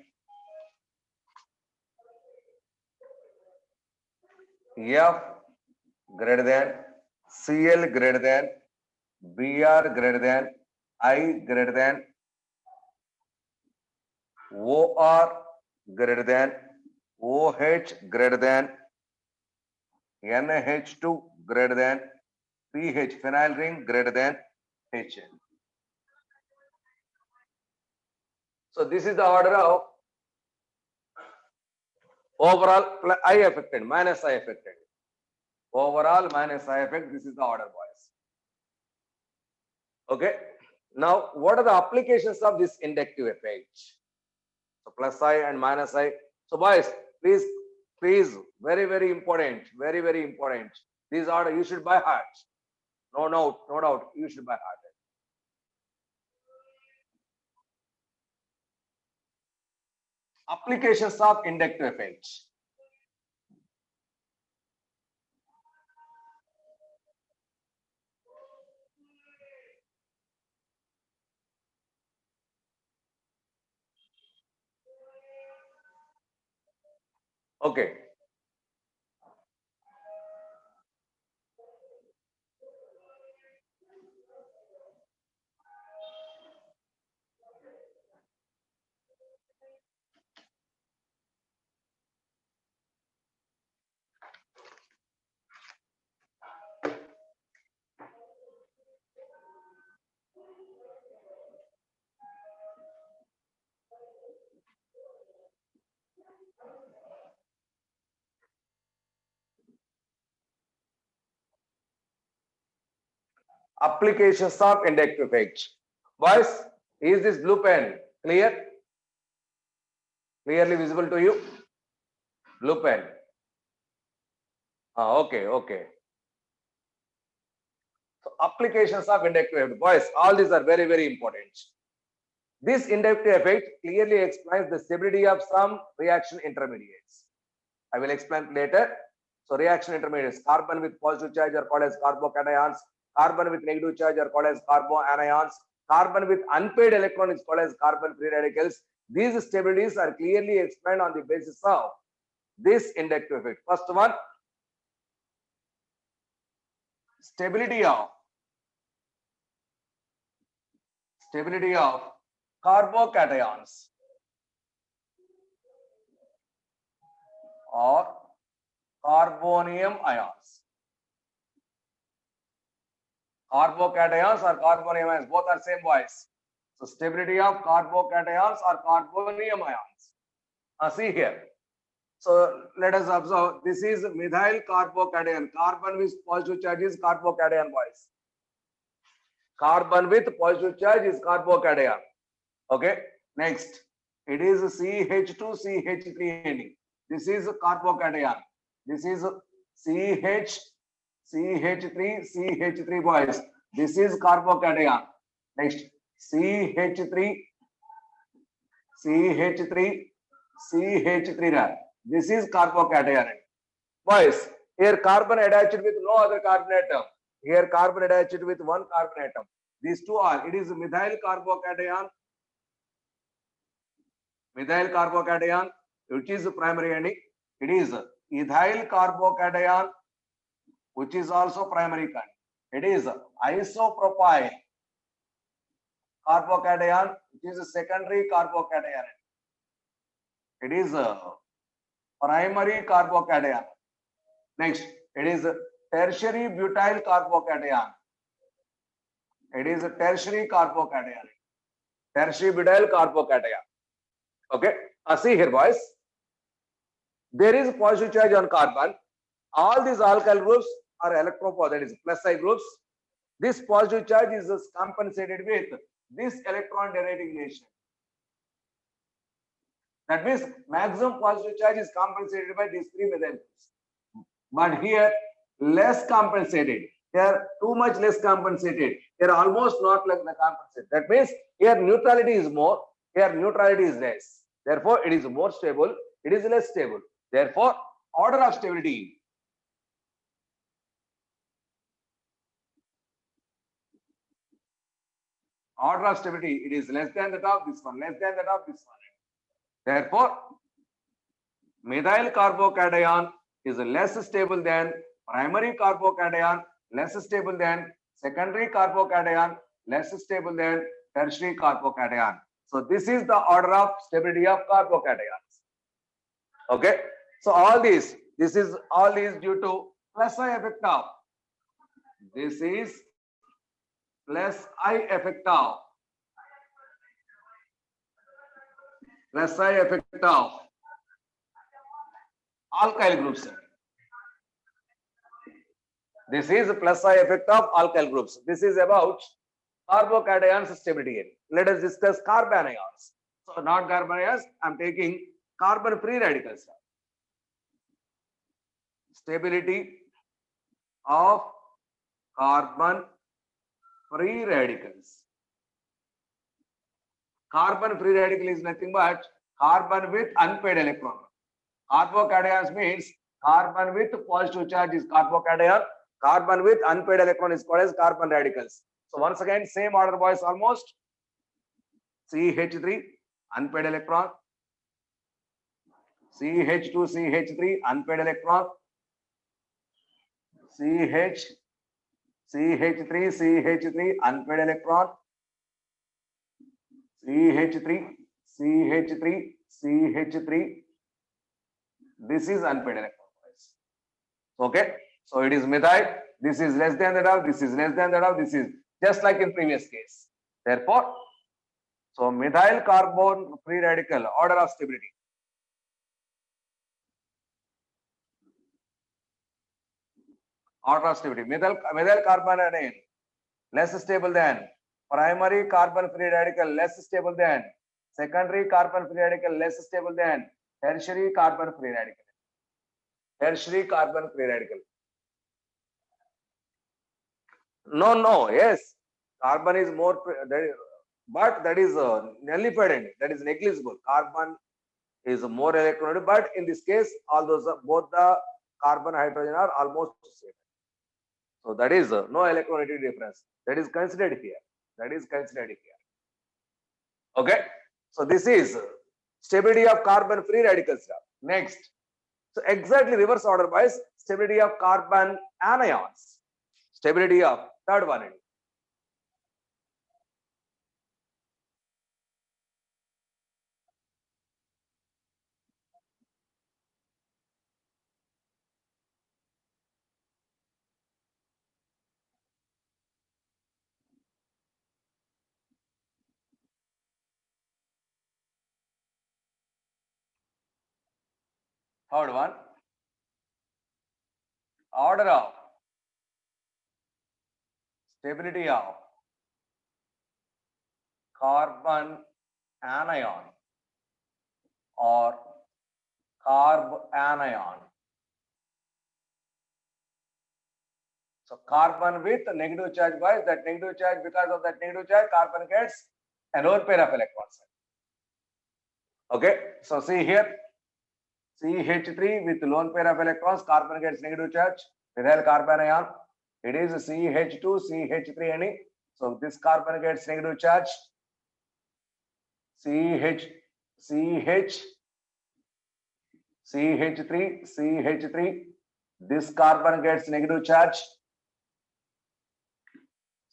F greater than Cl greater than Br greater than I greater than OR greater than OH greater than NH2 greater than pH, phenyl ring greater than HN. So this is the order of overall I affected minus I affected. Overall minus I affect, this is the order, boys. Okay. Now, what are the applications of this inductive effect? So plus I and minus I. So boys, please, very important, very important. These order you should by heart. No doubt, you should by heart. Applications of inductive effect. Okay. Applications of inductive effect. Boys, is this blue pen clear? Clearly visible to you? Blue pen. Okay. So applications of inductive effect. Boys, all these are very important. This inductive effect clearly explains the stability of some reaction intermediates. I will explain later. So reaction intermediates, carbon with positive charge are called as carbocations, carbon with negative charge are called as carboanions, carbon with unpaired electron is called as carbon free radicals. These stabilities are clearly explained on the basis of this inductive effect. First one, stability of carbocations or carbonium ions. Carbocations or carbonium ions, both are same, boys. So stability of carbocations or carbonium ions. See here. So let us observe. This is methyl carbocation. Carbon with positive charge is carbocation, boys. Carbon with positive charge is carbocation. Okay. Next, it is CH2CH3 ending. This is carbocation. This is CH3 boys. This is carbocation. Next, CH3. This is carbocation. Boys, here carbon attached with no other carbon atom. Here carbon attached with one carbon atom. these two are, it is methyl carbocation, which is primary ending. It is ethyl carbocation, which is also primary kind. It is isopropyl carbocation, which is a secondary carbocation. It is a primary carbocation. Next, it is a tertiary butyl carbocation. It is a tertiary carbocation. Tertiary butyl carbocation. Okay. See here, boys. There is a positive charge on carbon. All these alkyl groups are electropositive, that is plus I groups. This positive charge is compensated with this electron donating nation. That means maximum positive charge is compensated by these three methyl groups. But here less compensated. Here too much less compensated. Here almost not like the compensated. That means here neutrality is more. Here neutrality is less. Therefore, it is more stable. It is less stable. Therefore, order of stability. Order of stability, it is less than that of this one, less than that of this one. Therefore, methyl carbocation is less stable than primary carbocation, less stable than secondary carbocation, less stable than tertiary carbocation. So this is the order of stability of carbocations. Okay. So all these, this is all is due to plus I effect of. This is plus I effect of. Plus I effect of alkyl groups. This is plus I effect of alkyl groups. This is about carbocations stability. Let us discuss carbanions. So not carbanions, I am taking carbon free radicals. Stability of carbon free radicals. Carbon free radical is nothing but carbon with unpaired electron. Carbocations means carbon with positive charge is carbocation. Carbon with unpaired electron is called as carbon radicals. So once again, same order, boys, almost. CH3, unpaired electron. CH2, CH3, unpaired electron. CH, CH3, CH3, unpaired electron. CH3, CH3, CH3. This is unpaired electron. Okay. So it is methyl. This is less than that of. This is less than that of. This is just like in previous case. Therefore, so methyl carbon free radical order of stability. Order of stability. Methyl carbon anion less stable than primary carbon free radical, less stable than secondary carbon free radical, less stable than tertiary carbon free radical. Tertiary carbon free radical. No, yes, carbon is more, but that is nullified, that is negligible. Carbon is more electronegative, but in this case, all those both the carbon hydrogen are almost the same. So that is no electronegativity difference. That is considered here. That is considered here. Okay. So this is stability of carbon free radicals. Next. So exactly reverse order wise, stability of carbon anions. Stability of third one. Third one. Order of stability of carbon anion or carb anion. So carbon with negative charge, guys, that negative charge, because of that negative charge, carbon gets a lone pair of electrons. Okay, so see here, CH3 with lone pair of electrons, carbon gets negative charge, methyl carbanion. It is CH2, CH3 any. So this carbon gets negative charge. CH, CH3. This carbon gets negative charge.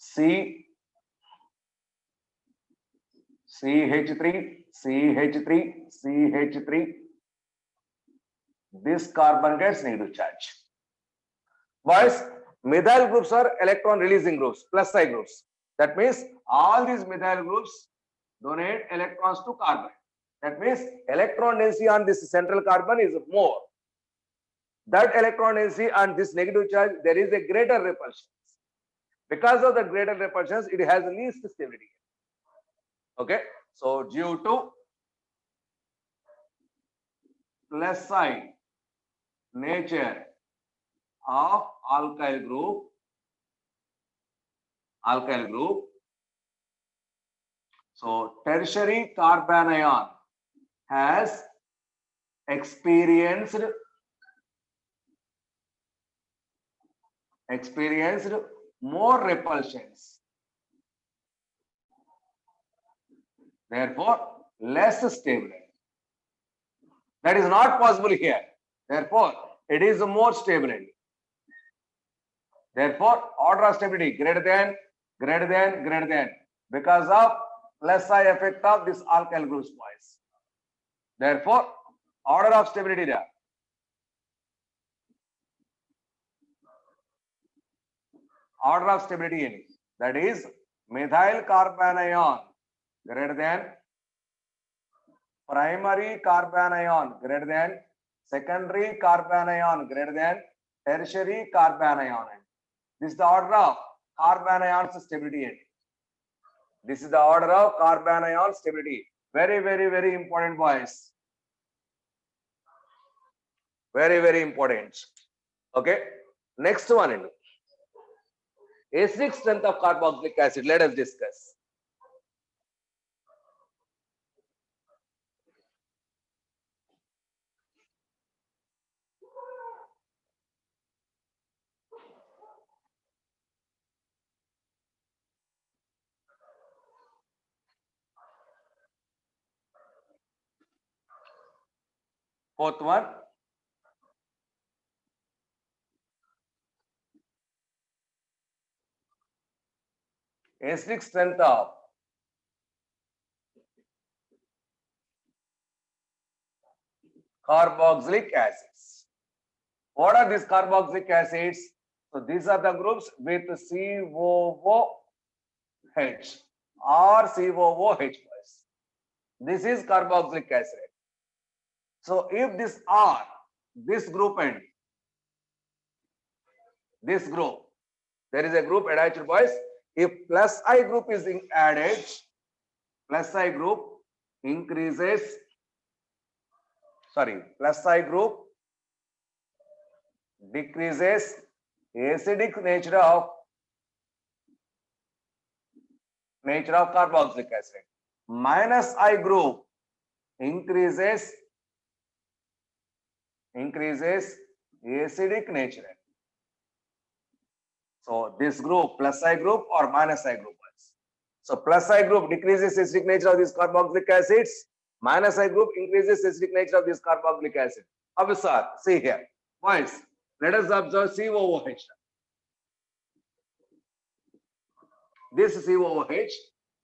CH3. This carbon gets negative charge. Boys, methyl groups are electron releasing groups, plus I groups. That means all these methyl groups donate electrons to carbon. That means electron density on this central carbon is more. That electron density on this negative charge, there is a greater repulsion. Because of the greater repulsions, it has least stability. Okay, so due to plus I nature of alkyl group, so tertiary carbanion has experienced more repulsions, therefore less stable. That is not possible here, therefore it is more stable. Therefore order of stability greater than because of plus I effect of this alkyl groups, boys. Therefore order of stability there. Order of stability, that is methyl carbanion greater than primary carbanion greater than secondary carbanion greater than tertiary carbanion. This is the order of carbanion stability. This is the order of carbanion stability. Very, very, very important, boys. Very, very important. Okay. Next one. Acidic strength of carboxylic acid. Let us discuss. Fourth one. Acidic strength of carboxylic acids. What are these carboxylic acids? So these are the groups with COOH or COOH. This is carboxylic acid. So if this R, this group and this group, there is a group attached, boys. If plus I group is added, plus I group increases, plus I group decreases acidic nature of carboxylic acid. Minus I group increases acidic nature. So this group, plus I group or minus I group. So plus I group decreases acidic nature of these carboxylic acids. Minus I group increases acidic nature of this carboxylic acid. Observe, see here. Boys, let us observe COOH. This COOH,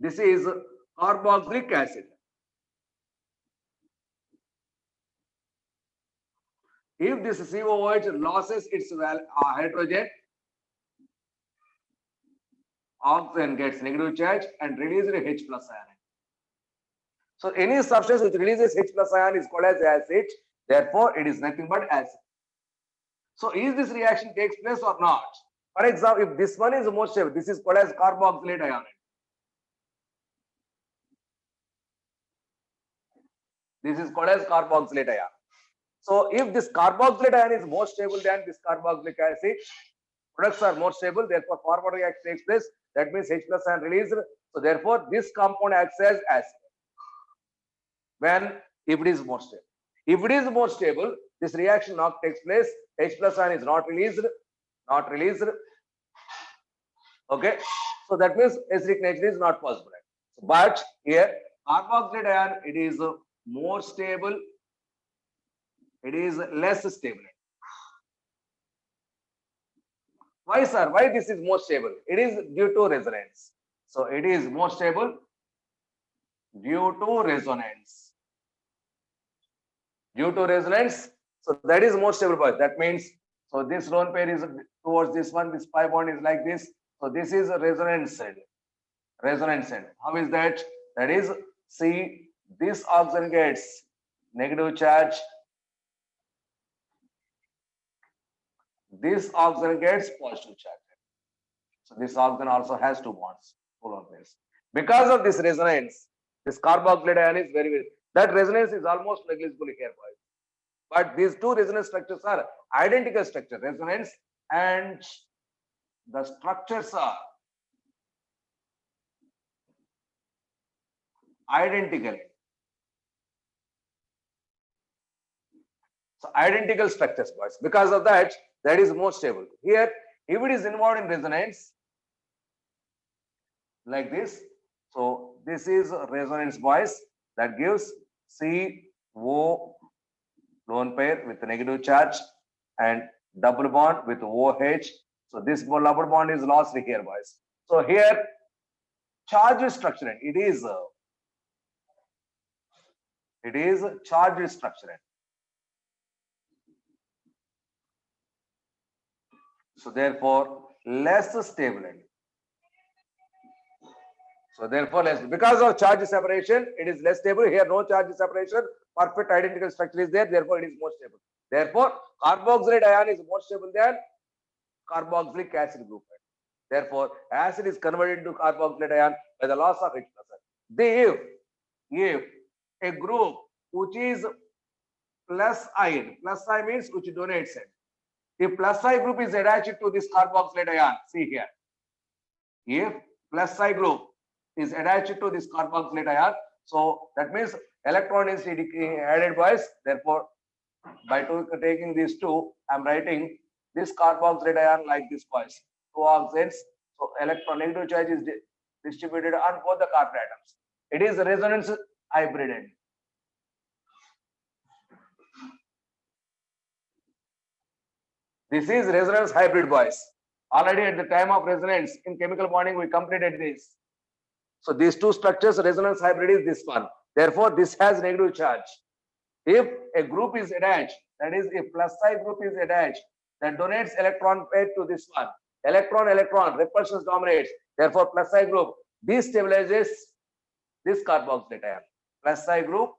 this is carboxylic acid. If this COOH loses its hydrogen, oxygen gets negative charge and releases H plus ion. So any substance which releases H plus ion is called as acid. Therefore, it is nothing but acid. So is this reaction takes place or not? For example, if this one is more stable, this is called as carboxylate ion. This is called as carboxylate ion. So if this carboxylate ion is more stable than this carboxylic acid, products are more stable, therefore forward reaction takes place. That means H plus ion released. So therefore this compound acts as acid. If it is more stable. If it is more stable, this reaction not takes place. H plus ion is not released. Okay. So that means acidic nature is not possible. But here carboxylate ion, it is more stable. It is less stable. Why, sir? Why this is more stable? It is due to resonance. So it is more stable due to resonance. Due to resonance, so that is more stable point. That means, so this lone pair is towards this one, this pi bond is like this. So this is a resonance end. Resonance end. How is that? That is, see, this oxygen gets negative charge. This oxygen gets positive charge. So this oxygen also has two bonds, two lone pairs. Because of this resonance, this carboxylate ion is very, that resonance is almost negligible here, boys. But these two resonance structures are identical structure, resonance, and the structures are identical. So identical structures, boys. Because of that, that is more stable. Here, if it is involved in resonance, like this, so this is resonance, boys, that gives CO lone pair with negative charge and double bond with OH. So this double bond is lost here, boys. So here, charge structure, it is charge structure. So therefore, less stable. So therefore, less, because of charge separation, it is less stable. Here, no charge separation. Perfect identical structure is there. Therefore, it is more stable. Therefore, carboxylate ion is more stable than carboxylic acid group. Therefore, acid is converted into carboxylate ion by the loss of H+. If a group which is plus ion, plus I means which donates it. If plus I group is attached to this carboxylate ion, see here. If plus I group is attached to this carboxylate ion, so that means electron is added, boys. Therefore, by taking these two, I'm writing this carboxylate ion like this, boys. Two oxygens. So electron negative charge is distributed on both the carbon atoms. It is resonance hybrid end. This is resonance hybrid, boys. Already at the time of resonance in chemical bonding, we completed this. So these two structures, resonance hybrid is this one. Therefore, this has negative charge. If a group is attached, that is, if plus I group is attached, that donates electron pair to this one. Electron, repulsion dominates. Therefore, plus I group destabilizes this carboxylate ion. Plus I group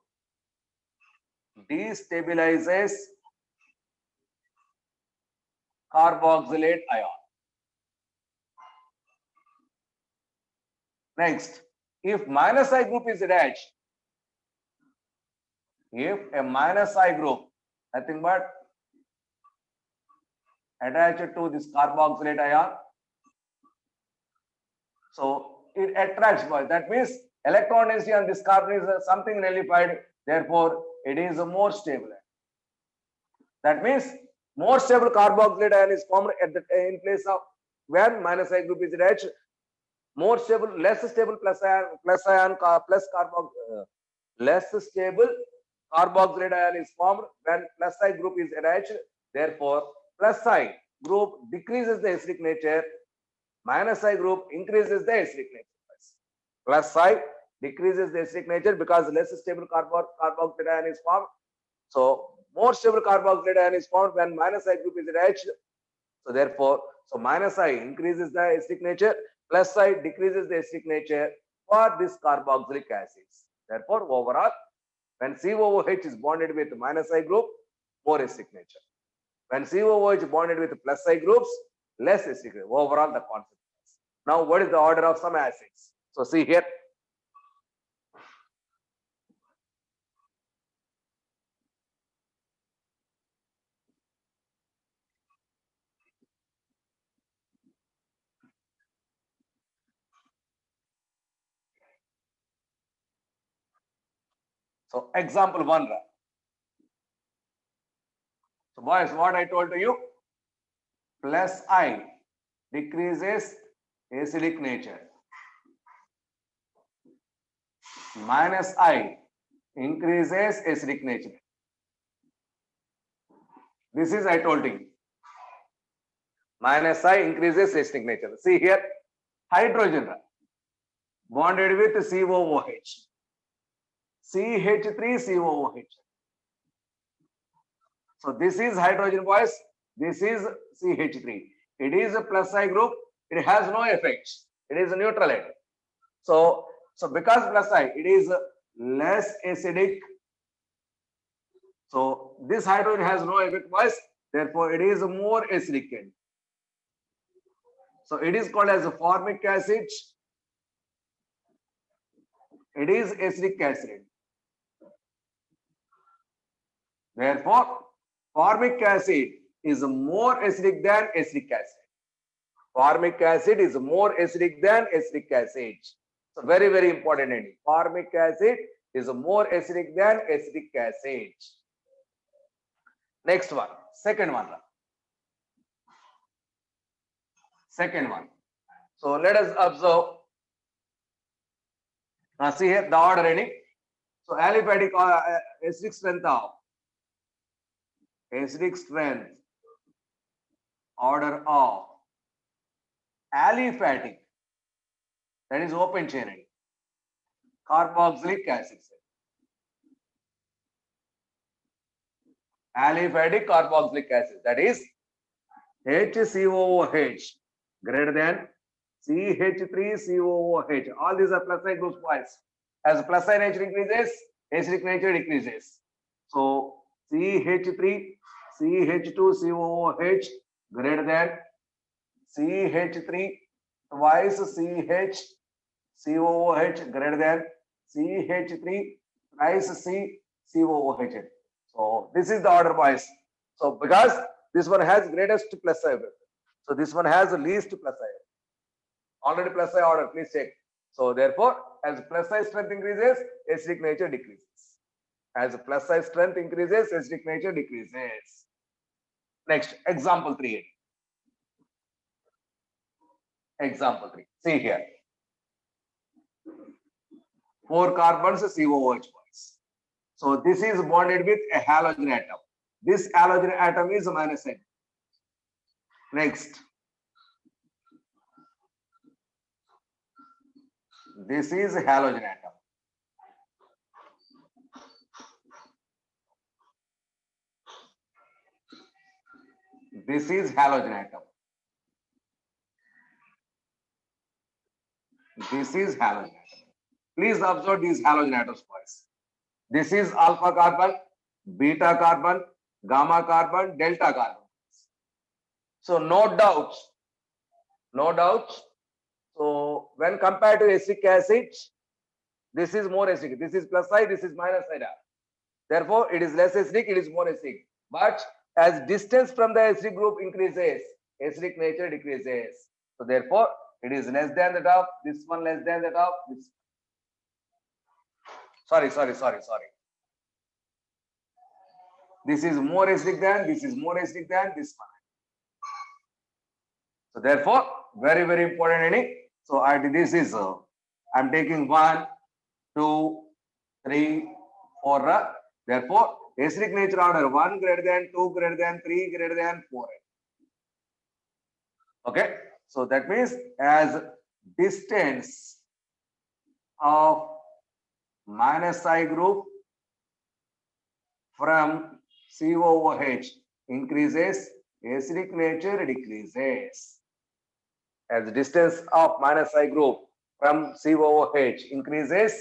destabilizes carboxylate ion. Next, if minus I group is attached, if a minus I group, nothing but attached to this carboxylate ion, so it attracts, boys. That means electron density on this carbon is something nullified. Therefore, it is more stable. That means more stable carboxylate ion is formed at the in place of when minus I group is attached. More stable, less stable less stable carboxylate ion is formed when plus I group is attached. Therefore, plus I group decreases the acidic nature, minus I group increases the acidic nature. Plus I decreases the acidic nature because less stable carboxylate ion is formed. So more stable carboxylate ion is formed when minus I group is attached. So therefore, so minus I increases the acidic nature, plus I decreases the acidic nature for this carboxylic acids. Therefore, overall, when COOH is bonded with minus I group, more acidic nature. When COOH is bonded with plus I groups, less acidic nature. Overall, the concept. Now, what is the order of some acids? So see here. So example 1. So boys, what I told to you, plus I decreases acidic nature. Minus I increases acidic nature. This is I told you. Minus I increases acidic nature. See here, hydrogen bonded with COOH. CH3COOH. So this is hydrogen, boys. This is CH3. It is a plus I group. It has no effects. It is a neutral atom. So because plus I, it is less acidic. So this hydrogen has no effect, boys. Therefore, it is more acidic. So it is called as a formic acid. It is acidic acid. Therefore, formic acid is more acidic than acetic acid. Formic acid is more acidic than acetic acid. So very, very important ending. Formic acid is more acidic than acetic acid. Next one, second one. Second one. So let us observe. Now see here the order ending. So aliphatic acidic strength of order of aliphatic, that is open chain ending, carboxylic acid. Aliphatic carboxylic acid, that is HCOOH greater than CH3COOH. All these are plus I groups, boys. As plus I nature increases, acidic nature decreases. So CH3, CH2COOH greater than CH3 twice CH greater than CH3 thrice COOH. So this is the order, boys. So because this one has greatest plus I, so this one has the least plus I. Already plus I order, please check. So therefore, as plus I strength increases, acidic nature decreases. As plus I strength increases, acidic nature decreases. Next, example 3. Example 3. See here. 4 carbons COOH. So this is bonded with a halogen atom. This halogen atom is minus N. Next. This is a halogen atom. This is halogen atom. This is halogen atom. Please observe these halogen atoms, boys. This is alpha carbon, beta carbon, gamma carbon, delta carbon. So no doubts. No doubts. So when compared to acetic acid, this is more acidic. This is plus I, this is minus I. Therefore, it is less acidic, it is more acidic. But as distance from the acidic group increases, acidic nature decreases. So therefore, it is less than the top, this one less than the top, this. Sorry. This is more acidic than, this is more acidic than this one. So therefore, very, very important ending. So this is, I'm taking 1, 2, 3, 4. Therefore, acidic nature order 1 greater than, 2 greater than, 3 greater than, 4. Okay. So that means as distance of minus I group from COOH increases, acidic nature decreases. As the distance of minus I group from COOH increases,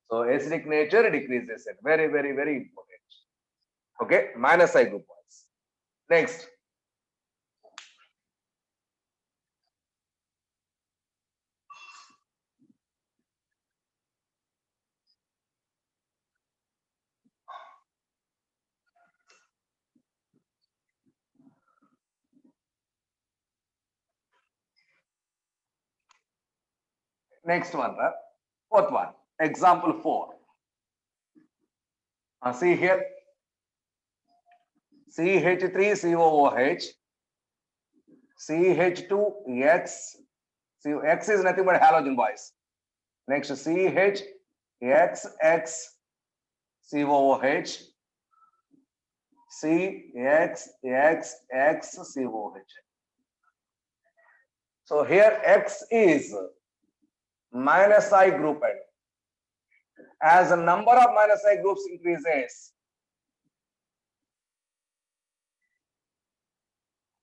so acidic nature decreases. Very, very, very important. Okay, minus I group boys. Next. Next one, fourth one, example 4. See here, CH3COOH, CH2X, See, X is nothing but halogen, boys. Next, CH, XX, COOH, CXXX, COOH. So here X is minus I group, and as the number of minus I groups increases,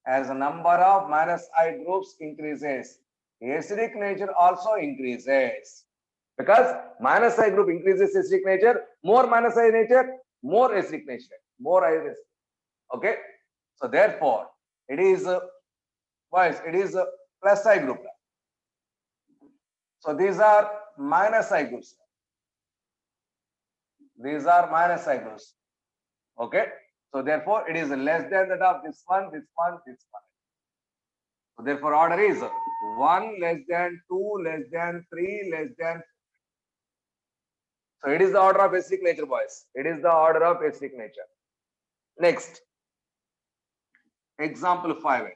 as the number of minus I groups increases, acidic nature also increases. Because minus I group increases acidic nature, more minus I nature, more acidic nature, more I. Okay, so therefore it is boys, it is plus I group. So these are minus I groups. These are minus I groups. Okay, so therefore it is less than that of this one, this one, this one. So therefore order is 1 less than 2 less than 3 less than. So it is the order of acidic nature, boys. It is the order of acidic nature. Next, example 5.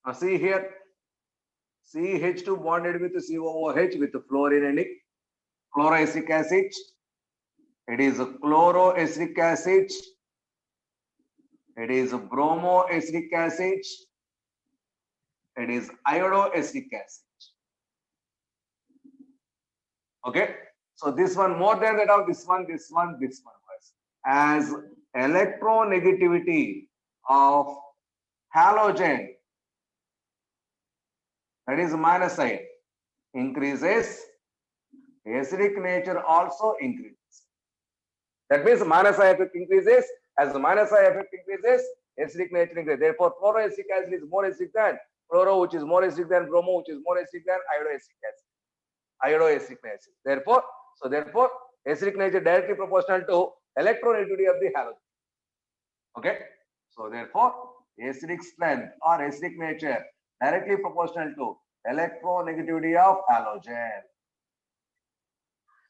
Now see here, CH2 bonded with COOH with fluorine and chloroacidic acid. It is chloroacidic acid. It is bromoacidic acid. It is iodoacidic acid. Okay, so this one more than that of this one, this one, this one. As electronegativity of halogen, that is minus I, increases, acidic nature also increases. That means minus I effect increases. As the minus I effect increases, acidic nature increases. Therefore, chloroacidic acid is more acidic than chloro, which is more acidic than bromo, which is more acidic than iodoacidic acid. Iodoacidic acid. Therefore, acidic nature directly proportional to electronegativity of the halogen. Okay. So therefore, acidic strength or acidic nature directly proportional to electronegativity of halogen.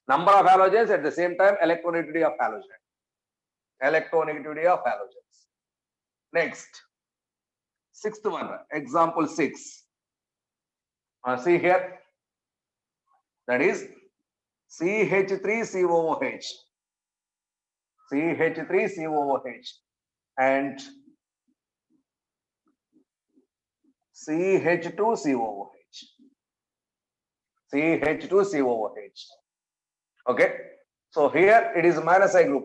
Number of halogens at the same time electronegativity of halogen. Electronegativity of halogens. Next, sixth one, example 6. See here, that is CH3COOH, CH3COOH and CH2COOH, CH2COOH. Okay, so here it is minus I group.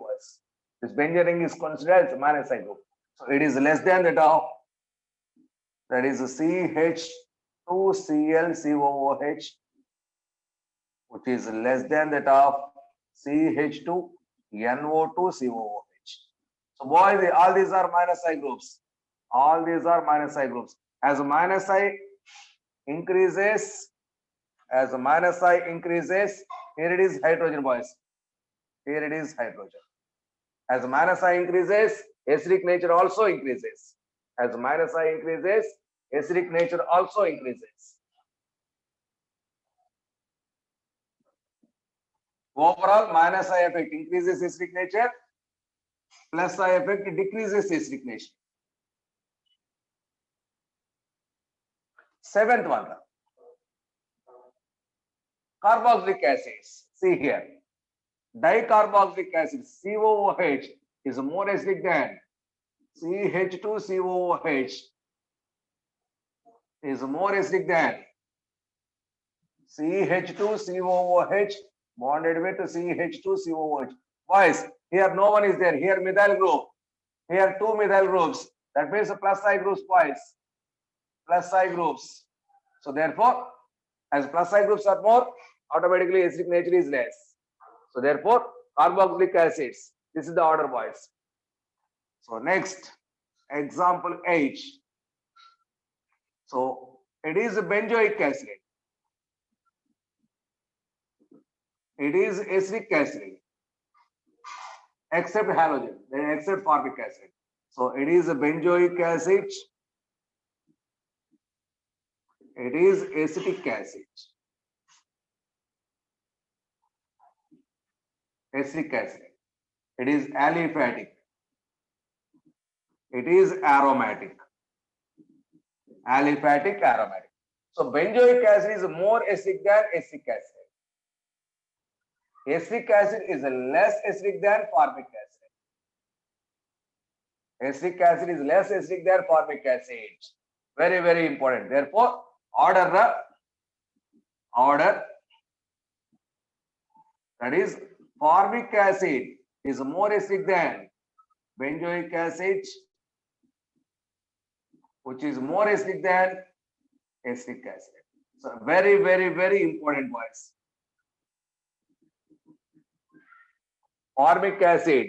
This benzene ring is considered as minus I group. So it is less than that of, that is CH2ClCOOH, which is less than that of CH2NO2COOH. So boys, all these are minus I groups. All these are minus I groups. As minus I increases, here it is hydrogen, boys. Here it is hydrogen. As minus I increases, acidic nature also increases. As minus I increases, acidic nature also increases. Overall, minus I effect increases acidic nature, plus I effect decreases acidic nature. Seventh one, carboxylic acids. See here, dicarboxylic acid COOH is more acidic than CH2COOH, is more acidic than CH2COOH bonded with CH2COOH. Boys, here no one is there. Here methyl group. Here two methyl groups. That means plus I groups, boys. Plus I groups. So therefore, as plus I groups are more, automatically acidic nature is less. So therefore, carboxylic acids. This is the order, boys. So next, example 8. So it is benzoic acid. It is acidic acid, except halogen, except formic acid. So it is a benzoic acid. It is acetic acid. Acetic acid. It is aliphatic. It is aromatic. Aliphatic, aromatic. So benzoic acid is more acidic than acetic acid. Acetic acid is less acidic than formic acid. Acetic acid is less acidic than formic acid. Very, very important. Therefore, order that is formic acid is more acidic than benzoic acid, which is more acidic than acetic acid. So very, very, very important boys. Formic acid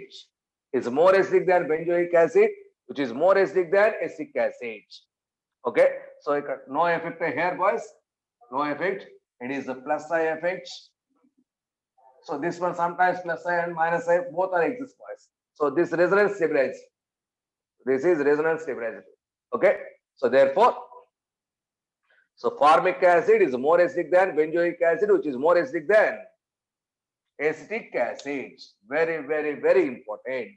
is more acidic than benzoic acid, which is more acidic than acetic acid. Okay, so no effect here, boys. No effect. It is a plus I effect. So this one sometimes plus I and minus I both are exist, boys. So this resonance stabilized. This is resonance stabilized. Okay, so therefore, so formic acid is more acidic than benzoic acid, which is more acidic than acetic acid. Very, very, very important.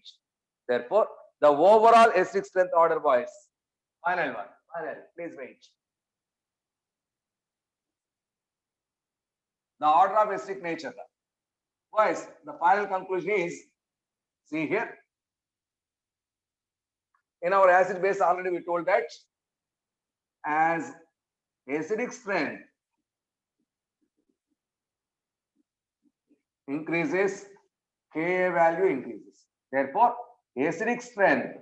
Therefore, the overall acidic strength order, boys. Final one. Final. Please wait. The order of acidic nature. Boys, the final conclusion is, see here. In our acid base, already we told that as acidic strength increases, Ka value increases. Therefore, acidic strength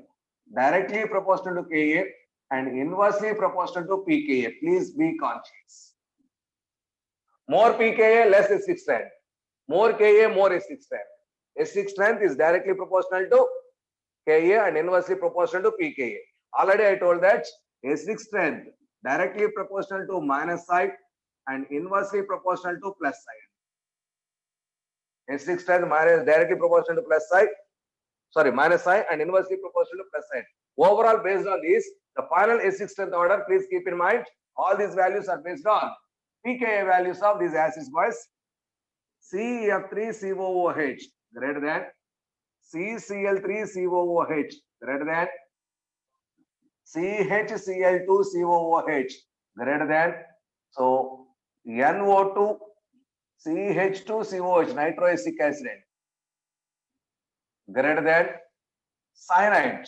directly proportional to Ka and inversely proportional to pKa. Please be conscious. More pKa, less acidic strength. More Ka, more acidic strength. Acidic strength is directly proportional to Ka and inversely proportional to pKa. Already I told that acidic strength directly proportional to minus side and inversely proportional to plus side. Acidic strength directly proportional to plus side, minus side and inversely proportional to plus side. Overall, based on this, the final acidic strength order, please keep in mind, all these values are based on pKa values of these acids, boys. CF3COOH greater than CCl3COOH greater than CHCl2COOH greater than, so NO2 CH2COH nitroacidic acid greater than cyanide.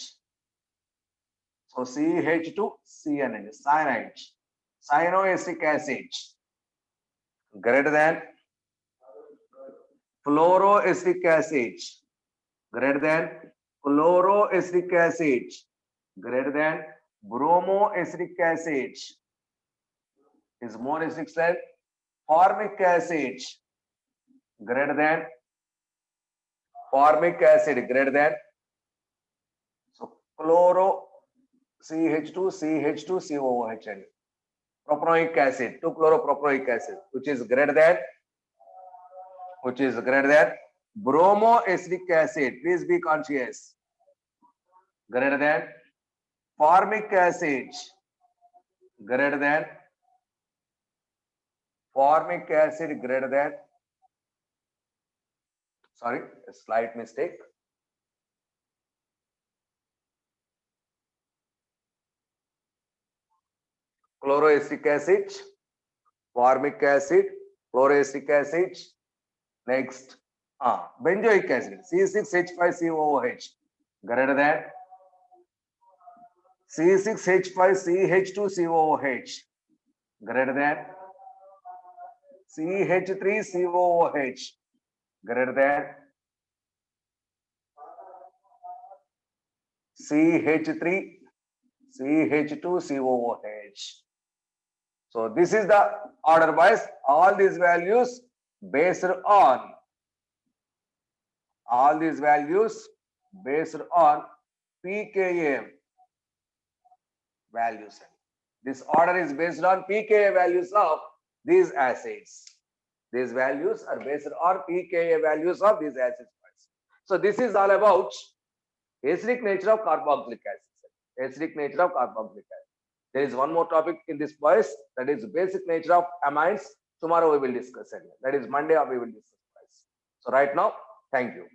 So CH2CN cyanide, cyanoacidic acid greater than fluoroacidic acid greater than fluoroacidic acid greater than bromoacidic acid is more acidic than formic acid greater than so chloro CH2CH2COOH and propanoic acid 2-chloropropanoic acid which is greater than bromoacidic acid. Please be conscious. Greater than formic acid greater than sorry, a slight mistake. Chloroacidic acid, formic acid, fluoroacidic acid. Next, benzoic acid C6H5COOH greater than C6H5CH2COOH greater than CH3COOH greater than CH2COOH. So this is the order wise. All these values based on pKa values. This order is based on pKa values of these acids. These values are based on pKa values of these acids. So this is all about acidic nature of carboxylic acid. There is one more topic in this boys, that is basic nature of amines. Tomorrow we will discuss it. That is Monday we will discuss. So right now, thank you.